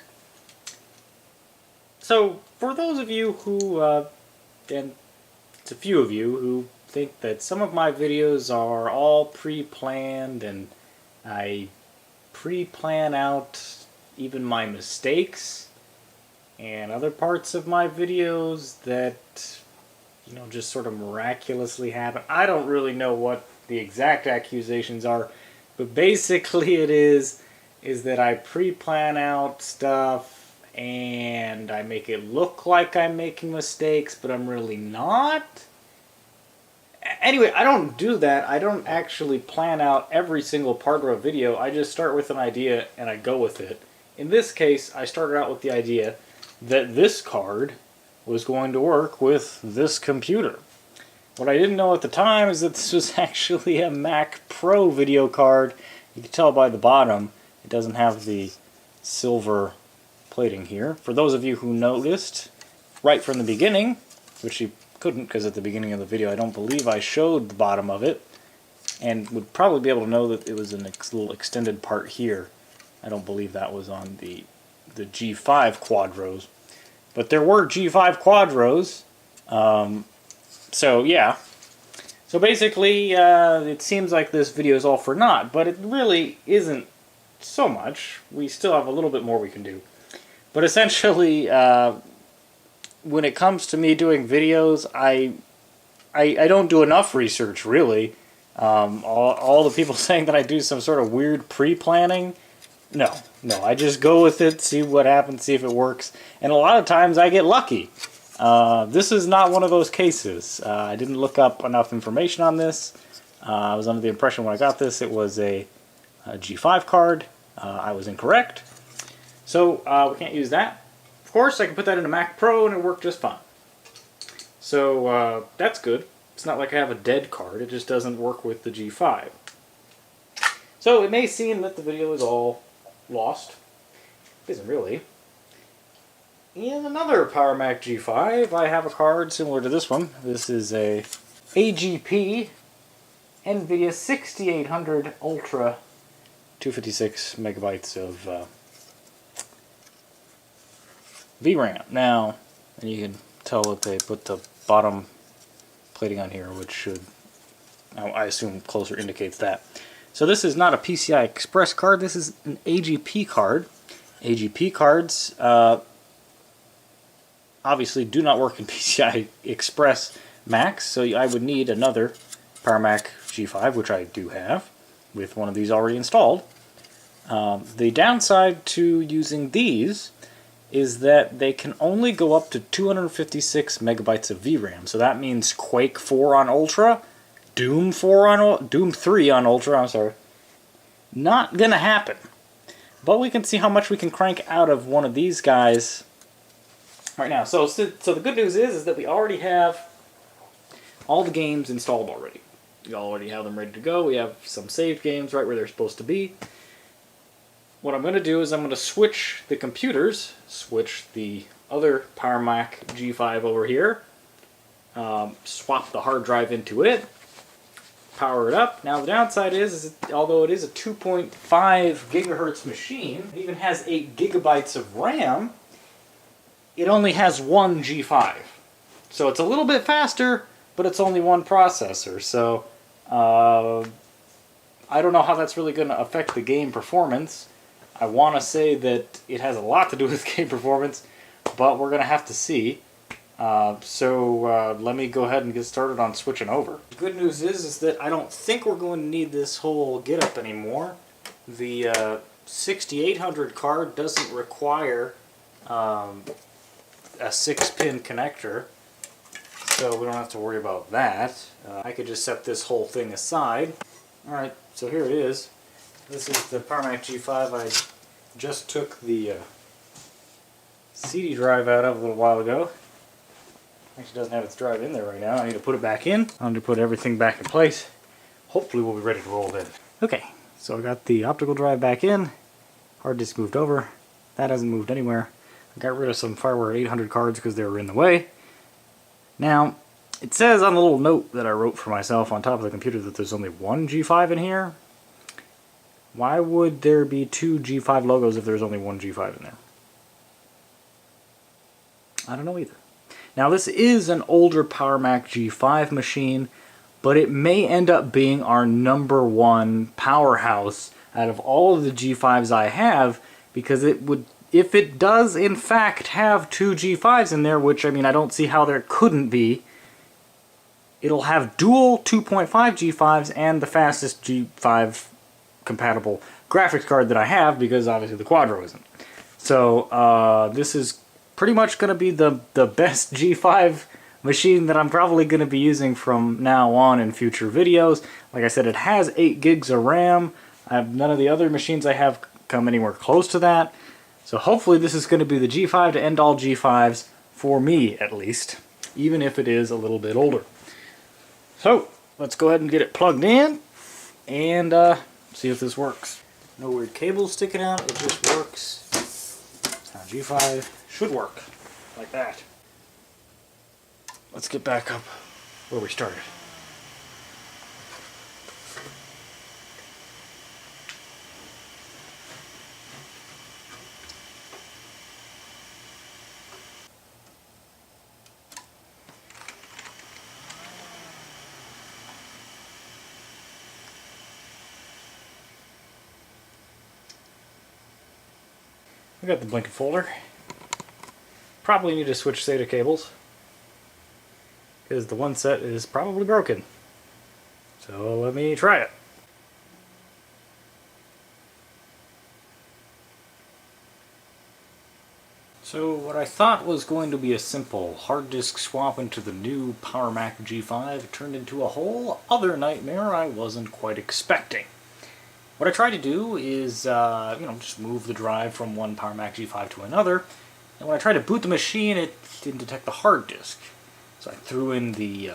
So, for those of you who, and it's a few of you who think that some of my videos are all pre-planned and I pre-plan out even my mistakes and other parts of my videos that, you know, just sort of miraculously happen. I don't really know what the exact accusations are, but basically it is that I pre-plan out stuff and I make it look like I'm making mistakes, but I'm really not. Anyway, I don't do that. I don't actually plan out every single part of a video. I just start with an idea and I go with it. In this case, I started out with the idea that this card was going to work with this computer. What I didn't know at the time is that this was actually a Mac Pro video card. You can tell by the bottom, it doesn't have the silver plating here. For those of you who noticed right from the beginning, which you couldn't because at the beginning of the video I don't believe I showed the bottom of it, and would probably be able to know that it was a little extended part here. I don't believe that was on the G5 Quadros. But there were G5 Quadros. So yeah. So basically, it seems like this video is all for naught, but it really isn't so much. We still have a little bit more we can do. But essentially, when it comes to me doing videos, I don't do enough research, really. All the people saying that I do some sort of weird pre-planning, no, I just go with it, see what happens, see if it works, and a lot of times I get lucky. This is not one of those cases. I didn't look up enough information on this. I was under the impression when I got this it was a G5 card. I was incorrect. So we can't use that. Of course, I can put that in a Mac Pro and it worked just fine. So that's good. It's not like I have a dead card, it just doesn't work with the G5. So it may seem that the video is all lost. It isn't really. In another PowerMac G5, I have a card similar to this one. This is a AGP NVIDIA 6800 Ultra 256 megabytes of VRAM. Now, and you can tell that they put the bottom plating on here, which should, I assume, closer indicates that. So this is not a PCI Express card, this is an AGP card. AGP cards, obviously do not work in PCI Express Max, so I would need another Power Mac G5, which I do have, with one of these already installed. The downside to using these is that they can only go up to 256 megabytes of VRAM. So that means Quake 4 on Ultra, Doom 3 on Ultra, I'm sorry. Not gonna happen. But we can see how much we can crank out of one of these guys right now. So the good news is that we already have all the games installed already. We already have them ready to go. We have some saved games right where they're supposed to be. What I'm going to do is I'm going to switch the computers, switch the other Power Mac G5 over here, swap the hard drive into it, power it up. Now the downside is although it is a 2.5 gigahertz machine, it even has 8 gigabytes of RAM, it only has one G5. So it's a little bit faster, but it's only one processor. So I don't know how that's really going to affect the game performance. I want to say that it has a lot to do with game performance, but we're going to have to see. Let me go ahead and get started on switching over. The good news is that I don't think we're going to need this whole get-up anymore. The 6800 card doesn't require a 6-pin connector, so we don't have to worry about that. I could just set this whole thing aside. Alright, so here it is. This is the Power Mac G5 I just took the CD drive out of a little while ago. Actually doesn't have its drive in there right now. I need to put it back in. I'm going to put everything back in place. Hopefully we'll be ready to roll then. Okay, so I got the optical drive back in. Hard disk moved over. That hasn't moved anywhere. I got rid of some Fireware 800 cards because they were in the way. Now, it says on the little note that I wrote for myself on top of the computer that there's only one G5 in here. Why would there be two G5 logos if there's only one G5 in there? I don't know either. Now this is an older Power Mac G5 machine, but it may end up being our #1 powerhouse out of all of the G5s I have, because it would, if it does in fact have two G5s in there, which I mean I don't see how there couldn't be, it'll have dual 2.5 G5s and the fastest G5 compatible graphics card that I have, because obviously the Quadro isn't. So this is pretty much going to be the best G5 machine that I'm probably going to be using from now on in future videos. Like I said, it has 8 gigs of RAM. None of the other machines I have come anywhere close to that. So hopefully this is going to be the G5 to end all G5s, for me at least, even if it is a little bit older. So let's go ahead and get it plugged in and see if this works. No weird cables sticking out, it just works. Now G5 should work like that. Let's get back up where we started. We got the blanket folder. Probably need to switch SATA cables, because the one set is probably broken. So let me try it. So what I thought was going to be a simple hard disk swap into the new Power Mac G5 turned into a whole other nightmare I wasn't quite expecting. What I tried to do is, just move the drive from one Power Mac G5 to another. And when I tried to boot the machine, it didn't detect the hard disk. So I threw in the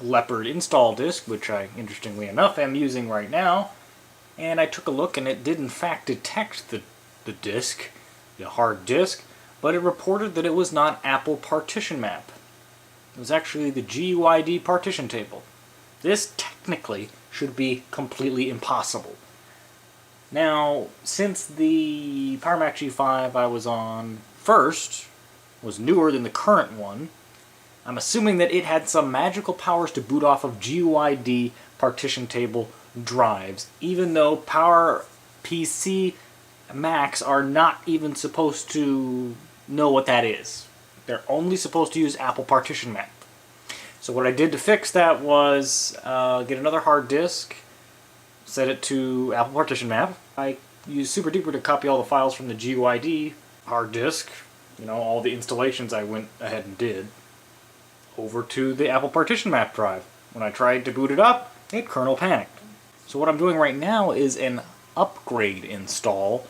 Leopard install disk, which I, interestingly enough, am using right now. And I took a look, and it did in fact detect the disk, the hard disk, but it reported that it was not Apple partition map. It was actually the GUID partition table. This technically should be completely impossible. Now, since the Power Mac G5 I was on first was newer than the current one, I'm assuming that it had some magical powers to boot off of GUID partition table drives, even though Power PC Macs are not even supposed to know what that is. They're only supposed to use Apple Partition Map. So what I did to fix that was get another hard disk, set it to Apple Partition Map. I used Super Duper to copy all the files from the GUID hard disk, all the installations I went ahead and did, over to the Apple Partition Map drive. When I tried to boot it up, it kernel panicked. So what I'm doing right now is an upgrade install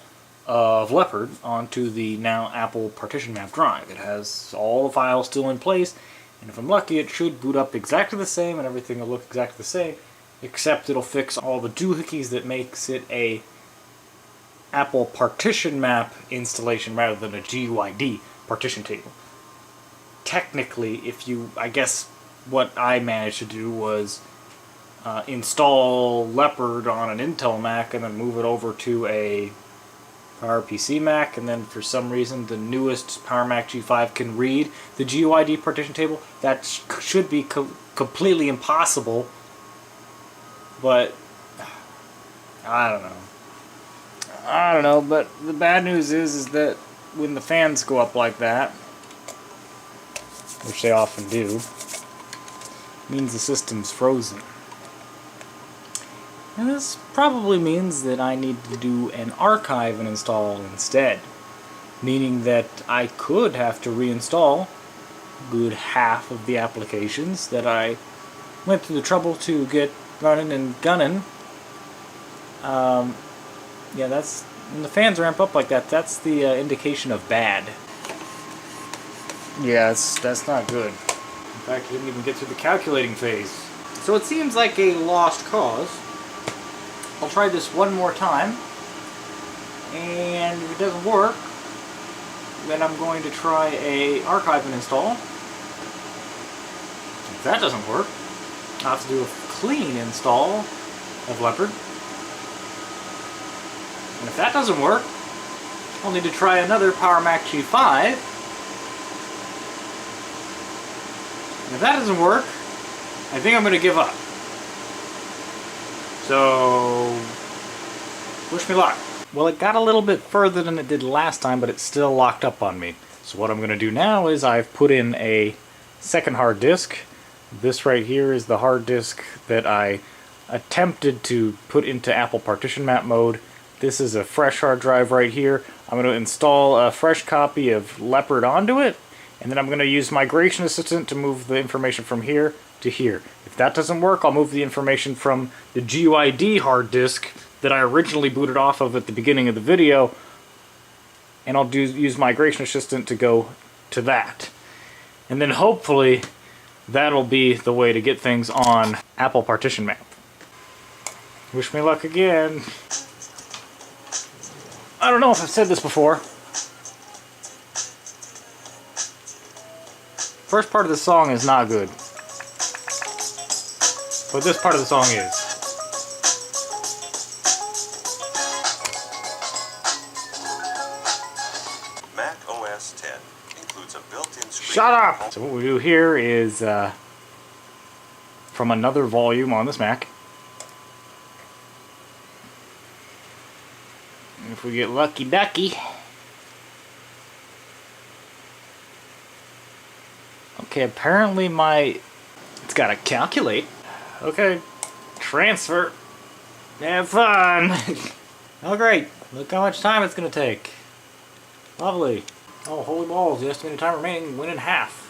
of Leopard onto the now Apple Partition Map drive. It has all the files still in place, and if I'm lucky it should boot up exactly the same and everything will look exactly the same, except it'll fix all the doohickeys that makes it a Apple Partition Map installation rather than a GUID partition table. Technically, I guess what I managed to do was install Leopard on an Intel Mac and then move it over to a PowerPC Mac, and then for some reason the newest Power Mac G5 can read the GUID partition table. That should be completely impossible, but I don't know. But the bad news is that when the fans go up like that, which they often do, it means the system's frozen. And this probably means that I need to do an archive and install instead. Meaning that I could have to reinstall a good half of the applications that I went through the trouble to get running and gunning. Yeah, that's when the fans ramp up like that, that's the indication of bad. Yeah, that's not good. In fact, I didn't even get through the calculating phase. So it seems like a lost cause. I'll try this one more time, and if it doesn't work, then I'm going to try a archive and install. If that doesn't work, I'll have to do a clean install of Leopard. And if that doesn't work, I'll need to try another Power Mac G5. And if that doesn't work, I think I'm going to give up. So, wish me luck. Well, it got a little bit further than it did last time, but it's still locked up on me. So what I'm going to do now is I've put in a second hard disk. This right here is the hard disk that I attempted to put into Apple Partition Map mode. This is a fresh hard drive right here. I'm going to install a fresh copy of Leopard onto it, and then I'm going to use Migration Assistant to move the information from here to here. If that doesn't work, I'll move the information from the GUID hard disk that I originally booted off of at the beginning of the video, and I'll use Migration Assistant to go to that. And then hopefully that'll be the way to get things on Apple Partition Map. Wish me luck again. I don't know if I've said this before. First part of the song is not good, but this part of the song is. Mac OS 10 includes a built-in screen. Shut up! So what we do here is from another volume on this Mac. And if we get lucky ducky. Okay, apparently it's gotta calculate. Okay, transfer. Have fun. Oh great, look how much time it's gonna take. Lovely. Oh, holy balls, the estimated time remaining went in half.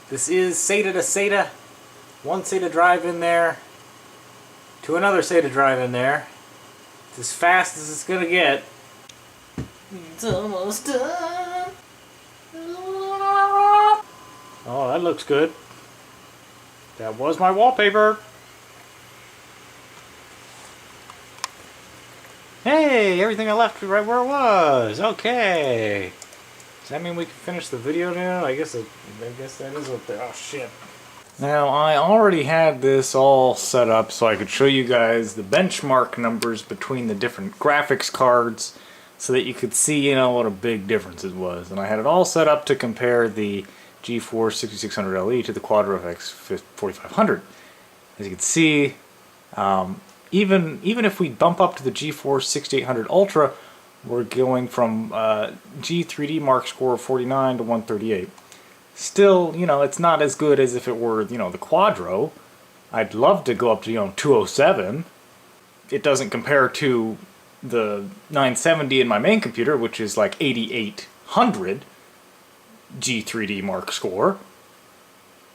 This is SATA to SATA. One SATA drive in there, to another SATA drive in there. It's as fast as it's gonna get. It's almost done. Oh, that looks good. That was my wallpaper. Hey, everything I left right where it was. Okay. Does that mean we can finish the video now? I guess that is what the... Oh, shit. Now, I already had this all set up so I could show you guys the benchmark numbers between the different graphics cards so that you could see, what a big difference it was. And I had it all set up to compare the GeForce 6600 LE to the QuadroFX 4500. As you can see, even if we bump up to the GeForce 6800 Ultra, we're going from G3D mark score of 49 to 138. Still, you know, it's not as good as if it were, you know, the Quadro. I'd love to go up to, you know, 207. It doesn't compare to the 970 in my main computer, which is like 8800 G3D mark score.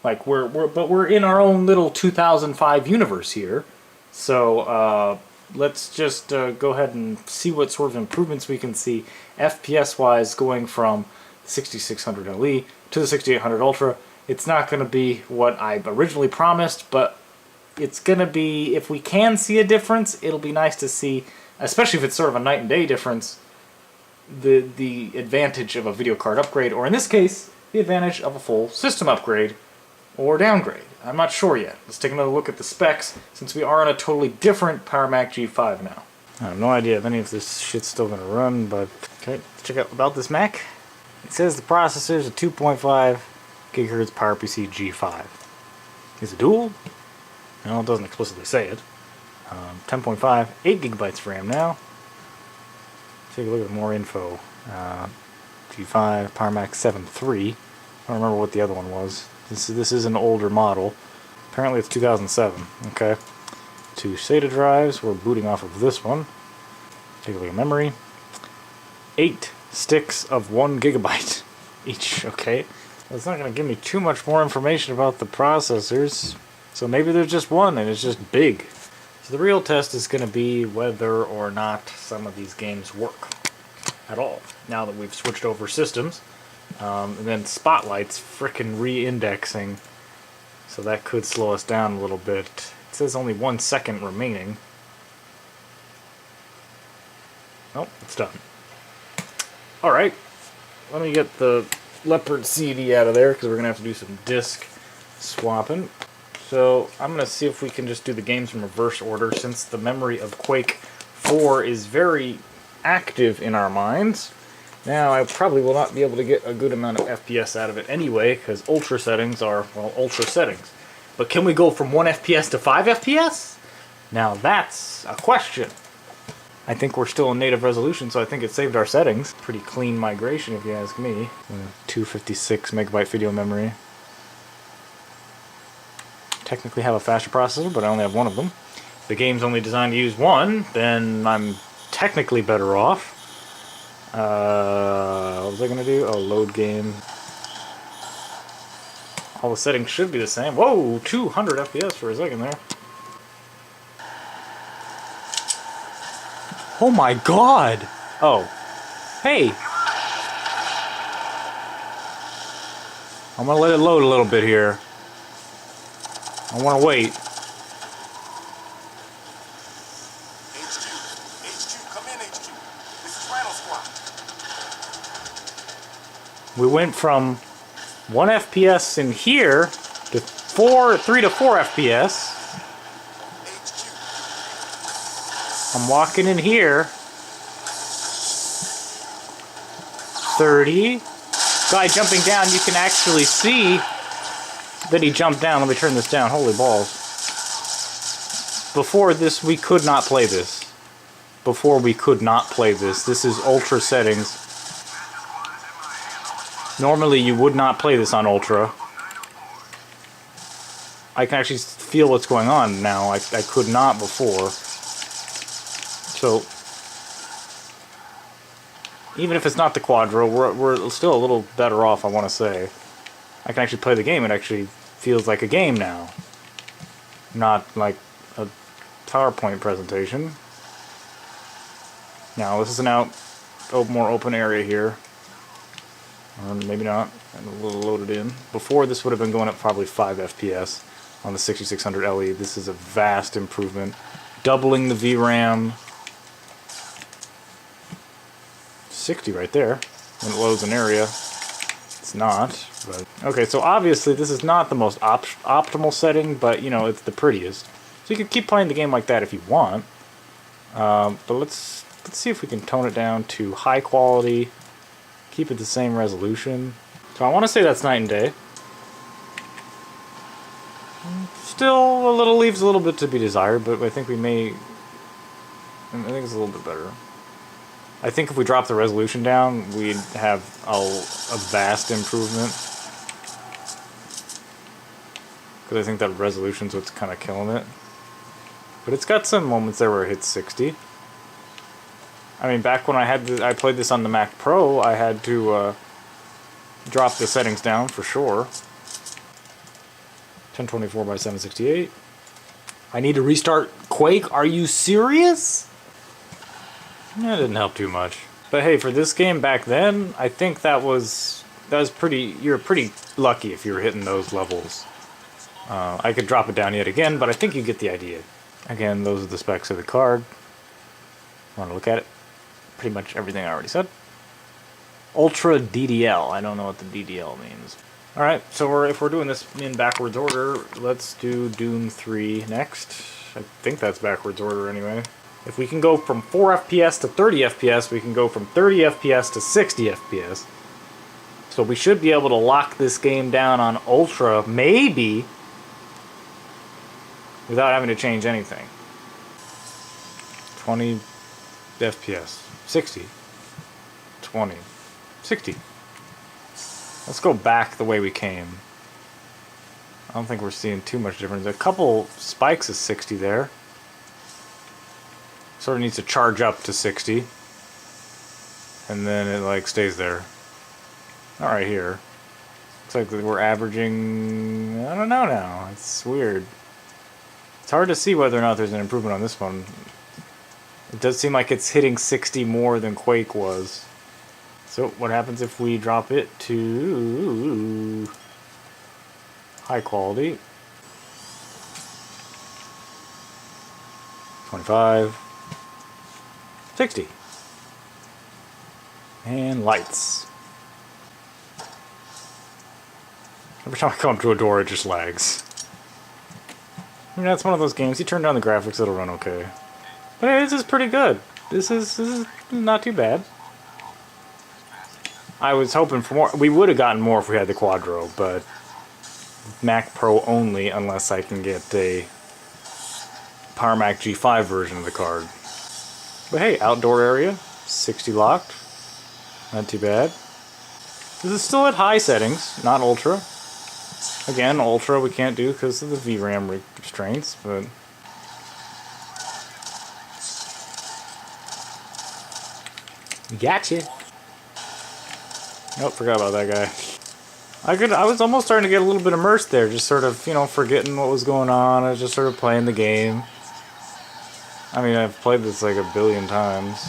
Like we're in our own little 2005 universe here. So let's just go ahead and see what sort of improvements we can see FPS wise going from 6600 LE to the 6800 Ultra. It's not going to be what I originally promised, but it's going to be, if we can see a difference, it'll be nice to see, especially if it's sort of a night and day difference, the advantage of a video card upgrade, or in this case, the advantage of a full system upgrade or downgrade. I'm not sure yet. Let's take another look at the specs, since we are on a totally different Power Mac G5 now. I have no idea if any of this shit's still going to run, but okay, let's check out about this Mac. It says the processor is a 2.5 GHz PowerPC G5. Is it dual? No, it doesn't explicitly say it. 10.5, 8 gigabytes of RAM now. Take a look at more info. G5, Power Mac 7.3. I don't remember what the other one was. This is an older model. Apparently it's 2007. Okay. 2 SATA drives. We're booting off of this one. Take a look at memory. 8 sticks of 1 gigabyte each. Okay. That's not going to give me too much more information about the processors. So maybe there's just one and it's just big. So the real test is going to be whether or not some of these games work at all. Now that we've switched over systems. And then Spotlight's frickin' re-indexing. So that could slow us down a little bit. It says only 1 second remaining. Nope, it's done. Alright. Let me get the Leopard CD out of there because we're going to have to do some disk swapping. So I'm going to see if we can just do the games in reverse order, since the memory of Quake 4 is very active in our minds. Now, I probably will not be able to get a good amount of FPS out of it anyway, because ultra settings are, well, ultra settings. But can we go from 1 FPS to 5 FPS? Now that's a question. I think we're still in native resolution, so I think it saved our settings. Pretty clean migration, if you ask me. 256 megabyte video memory. Technically have a faster processor, but I only have one of them. If the game's only designed to use one, then I'm technically better off. What was I gonna do? Oh, load game. All the settings should be the same. Whoa, 200 FPS for a second there. Oh my god! Oh. Hey! I'm gonna let it load a little bit here. I want to wait. HQ, come in, HQ. This is Rattle Squad. We went from 1 FPS in here to 3 to 4 FPS. HQ. I'm walking in here. 30. Guy jumping down, you can actually see that he jumped down. Let me turn this down. Holy balls. Before this, we could not play this. Before we could not play this. This is ultra settings. Normally, you would not play this on ultra. I can actually feel what's going on now. I could not before. So, even if it's not the Quadro, we're still a little better off, I want to say. I can actually play the game. It actually feels like a game now. Not like a PowerPoint presentation. Now, this is an more open area here. Or maybe not. And a little loaded in. Before, this would have been going up probably 5 FPS on the 6600 LE. This is a vast improvement. Doubling the VRAM. 60 right there. When it loads an area. It's not. But okay, so obviously this is not the most optimal setting, but you know, it's the prettiest. So you can keep playing the game like that if you want. But let's see if we can tone it down to high quality, keep it the same resolution. So I want to say that's night and day. Still leaves a little bit to be desired, but I think we may. I think it's a little bit better. I think if we drop the resolution down, we'd have a vast improvement. Because I think that resolution's what's kind of killing it. But it's got some moments there where it hits 60. I mean, back when I played this on the Mac Pro, I had to drop the settings down for sure. 1024 by 768. I need to restart Quake? Are you serious? That didn't help too much. But hey, for this game back then, I think that was pretty. You're pretty lucky if you were hitting those levels. I could drop it down yet again, but I think you get the idea. Again, those are the specs of the card. Want to look at it? Pretty much everything I already said. Ultra DDL. I don't know what the DDL means. Alright, so if we're doing this in backwards order, let's do Doom 3 next. I think that's backwards order anyway. If we can go from 4 FPS to 30 FPS, we can go from 30 FPS to 60 FPS. So we should be able to lock this game down on Ultra, maybe, without having to change anything. 20 FPS. 60. 20. 60. Let's go back the way we came. I don't think we're seeing too much difference. A couple spikes of 60 there. Sort of needs to charge up to 60. And then it like stays there. Not right here. Looks like we're averaging... I don't know now. It's weird. It's hard to see whether or not there's an improvement on this one. It does seem like it's hitting 60 more than Quake was. So what happens if we drop it to high quality? 25. 60. And lights. Every time I come to a door, it just lags. I mean, that's one of those games. You turn down the graphics, it'll run okay. But hey, this is pretty good. This is not too bad. I was hoping for more. We would have gotten more if we had the Quadro, but Mac Pro only unless I can get a Power Mac G5 version of the card. But hey, outdoor area, 60 locked. Not too bad. This is still at high settings, not ultra. Again, ultra we can't do because of the VRAM restraints, but... Gotcha. Nope, forgot about that guy. I was almost starting to get a little bit immersed there, just sort of, you know, forgetting what was going on. I was just sort of playing the game. I mean, I've played this like a billion times.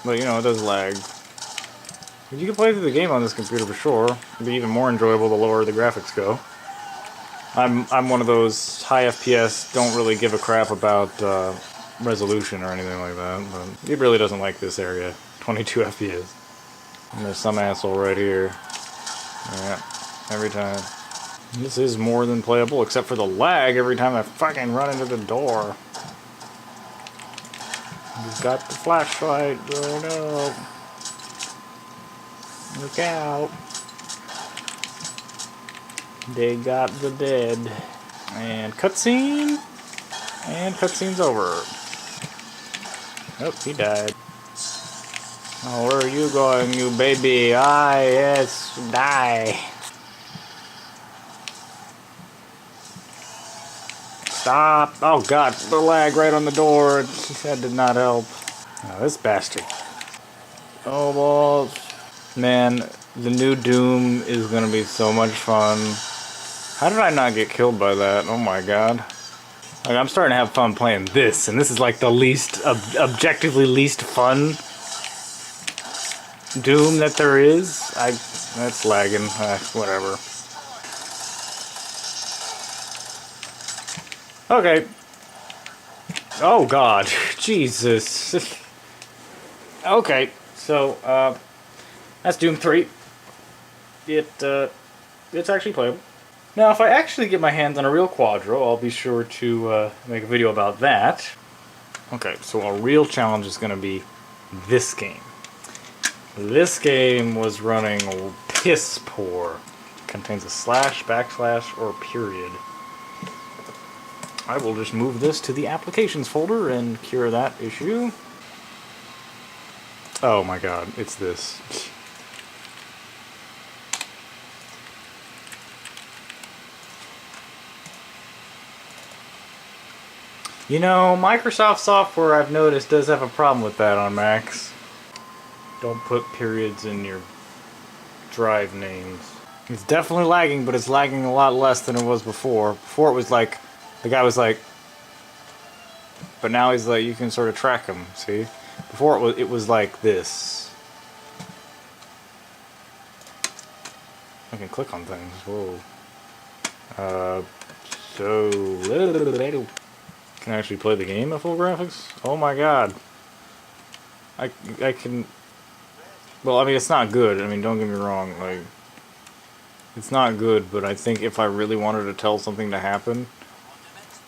But, you know, it does lag. But you can play through the game on this computer for sure. It'd be even more enjoyable the lower the graphics go. I'm one of those high FPS, don't really give a crap about resolution or anything like that. But it really doesn't like this area. 22 FPS. And there's some asshole right here. Yeah, every time. This is more than playable, except for the lag every time I fucking run into the door. He's got the flashlight going up. Look out. They got the dead. And cutscene. And cutscene's over. Nope, he died. Oh, where are you going, you baby? Ah, yes, die. Stop. Oh, God, the lag right on the door. That did not help. Oh, this bastard. Oh, balls. Man, the new Doom is going to be so much fun. How did I not get killed by that? Oh, my God. Like, I'm starting to have fun playing this, and this is like the least, objectively least fun Doom that there is. That's lagging. Whatever. Okay. Oh God, Jesus. Okay, so that's Doom 3. It's actually playable. Now, if I actually get my hands on a real Quadro, I'll be sure to make a video about that. Okay, so a real challenge is going to be this game. This game was running piss poor. Contains a slash, backslash, or period. I will just move this to the applications folder and cure that issue. Oh my god, it's this. You know, Microsoft software, I've noticed, does have a problem with that on Macs. Don't put periods in your drive names. It's definitely lagging, but it's lagging a lot less than it was before. Before it was like, the guy was like, but now he's like, you can sort of track him, see? Before it was like this. I can click on things, whoa. Can I actually play the game at full graphics? Oh my god. I can... Well, I mean, it's not good. I mean, don't get me wrong. Like, it's not good, but I think if I really wanted to tell something to happen,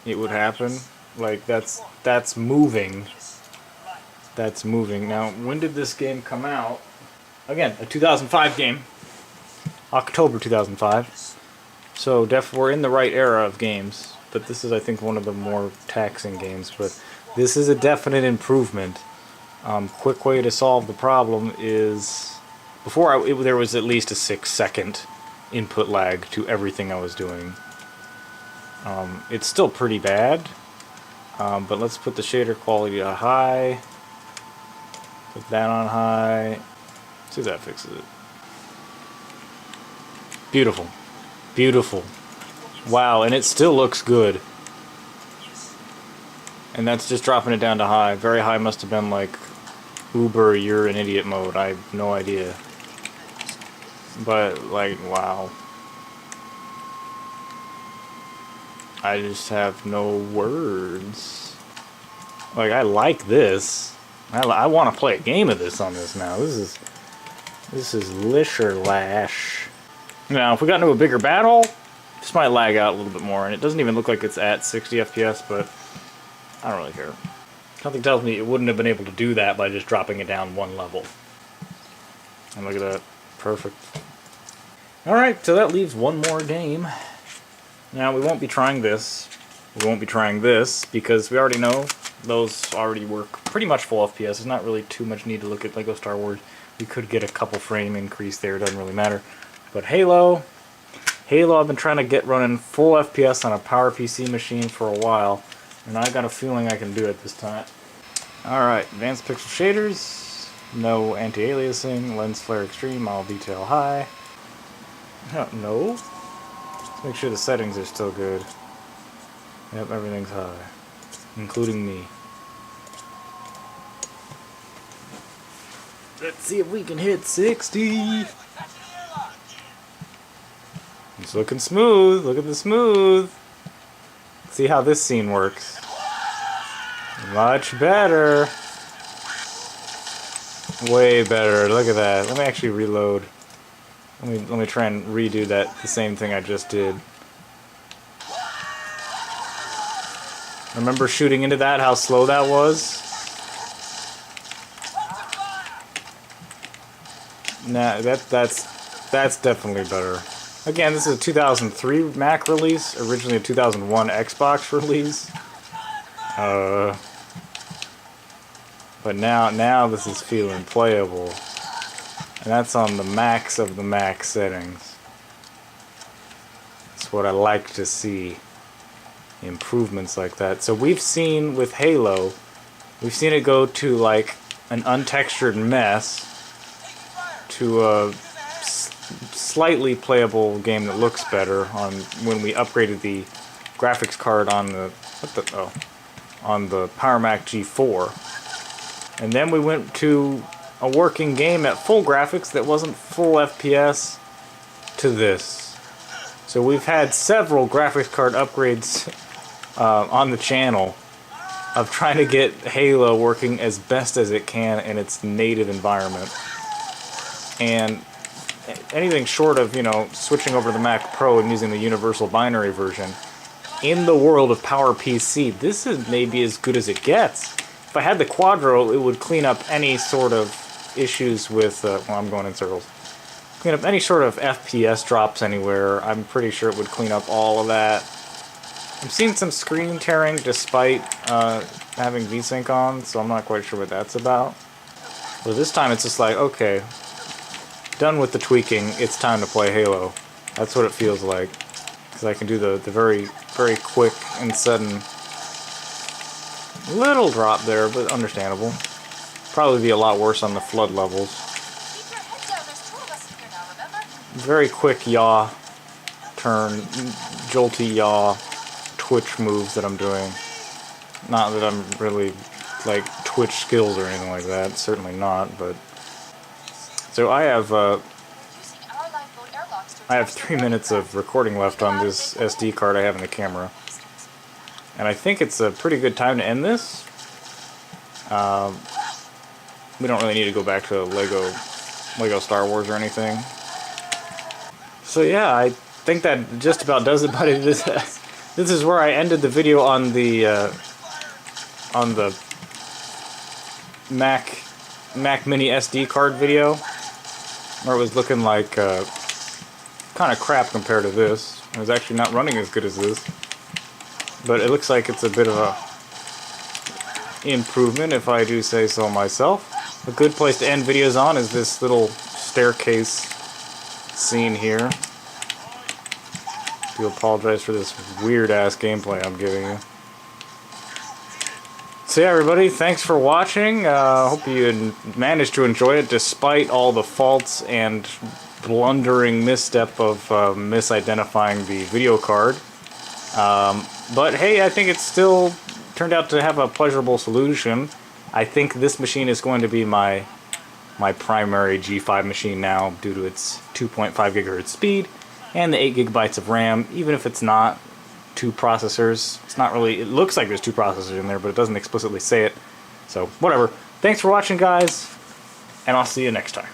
it would happen. Like, that's moving. That's moving. Now, when did this game come out? Again, a 2005 game. October 2005. So, we're in the right era of games. But this is, I think, one of the more taxing games. But this is a definite improvement. Quick way to solve the problem is... Before, there was at least a 6-second input lag to everything I was doing. It's still pretty bad. But let's put the shader quality to high. Put that on high. See if that fixes it. Beautiful. Beautiful. Wow, and it still looks good. And that's just dropping it down to high. Very high must have been like Uber, you're an idiot mode. I have no idea. But, like, wow. I just have no words. Like, I like this. I want to play a game of this on this now. This is lisher lash. Now, if we got into a bigger battle, this might lag out a little bit more, and it doesn't even look like it's at 60 FPS, but I don't really care. Something tells me it wouldn't have been able to do that by just dropping it down one level. And look at that. Perfect. Alright, so that leaves one more game. Now, we won't be trying this. We won't be trying this, because we already know those already work pretty much full FPS. There's not really too much need to look at LEGO Star Wars. We could get a couple frame increase there, it doesn't really matter. But Halo, I've been trying to get running full FPS on a PowerPC machine for a while, and I got a feeling I can do it this time. Alright, advanced pixel shaders, no anti-aliasing, lens flare extreme, all detail high. No? Let's make sure the settings are still good. Yep, everything's high, including me. Let's see if we can hit 60. It's looking smooth. Look at the smooth. See how this scene works. Much better. Way better. Look at that. Let me actually reload. Let me try and redo that, the same thing I just did. Remember shooting into that, how slow that was? Nah, that's definitely better. Again, this is a 2003 Mac release, originally a 2001 Xbox release. But now this is feeling playable. And that's on the max of the max settings. That's what I like to see. Improvements like that. So we've seen with Halo, we've seen it go to like an untextured mess to a slightly playable game that looks better on when we upgraded the graphics card on the on the Power Mac G4, and then we went to a working game at full graphics that wasn't full FPS to this. So we've had several graphics card upgrades on the channel of trying to get Halo working as best as it can in its native environment. And anything short of, you know, switching over to the Mac Pro and using the universal binary version, in the world of PowerPC, this is maybe as good as it gets. If I had the Quadro, it would clean up any sort of issues with, well, I'm going in circles. Clean up any sort of FPS drops anywhere. I'm pretty sure it would clean up all of that. I'm seeing some screen tearing despite having VSync on, so I'm not quite sure what that's about. But this time it's just like, okay, done with the tweaking, it's time to play Halo. That's what it feels like. Because I can do the very, very quick and sudden little drop there, but understandable. Probably be a lot worse on the flood levels. Keep your head down. There's 2 of us in here now, remember? Very quick yaw turn, jolty yaw twitch moves that I'm doing. Not that I'm really like twitch skills or anything like that, certainly not, but so I have Using our lifeboat airlocks to I have attach 3 the minutes of recording left on this SD card I have in the camera. And I think it's a pretty good time to end this. We don't really need to go back to Lego Star Wars or anything. So yeah, I think that just about does it, buddy. This is where I ended the video on the Mac Mini SD card video, where it was looking like kind of crap compared to this. It was actually not running as good as this, but it looks like it's a bit of a improvement, if I do say so myself. A good place to end videos on is this little staircase scene here. I do apologize for this weird-ass gameplay I'm giving you. So yeah, everybody, thanks for watching. Hope you managed to enjoy it despite all the faults and blundering misstep of misidentifying the video card. But hey, I think it still turned out to have a pleasurable solution. I think this machine is going to be my primary G5 machine now due to its 2.5 gigahertz speed and the 8 gigabytes of RAM, even if it's not 2 processors. It's not really, it looks like there's 2 processors in there, but it doesn't explicitly say it. So, whatever. Thanks for watching, guys, and I'll see you next time.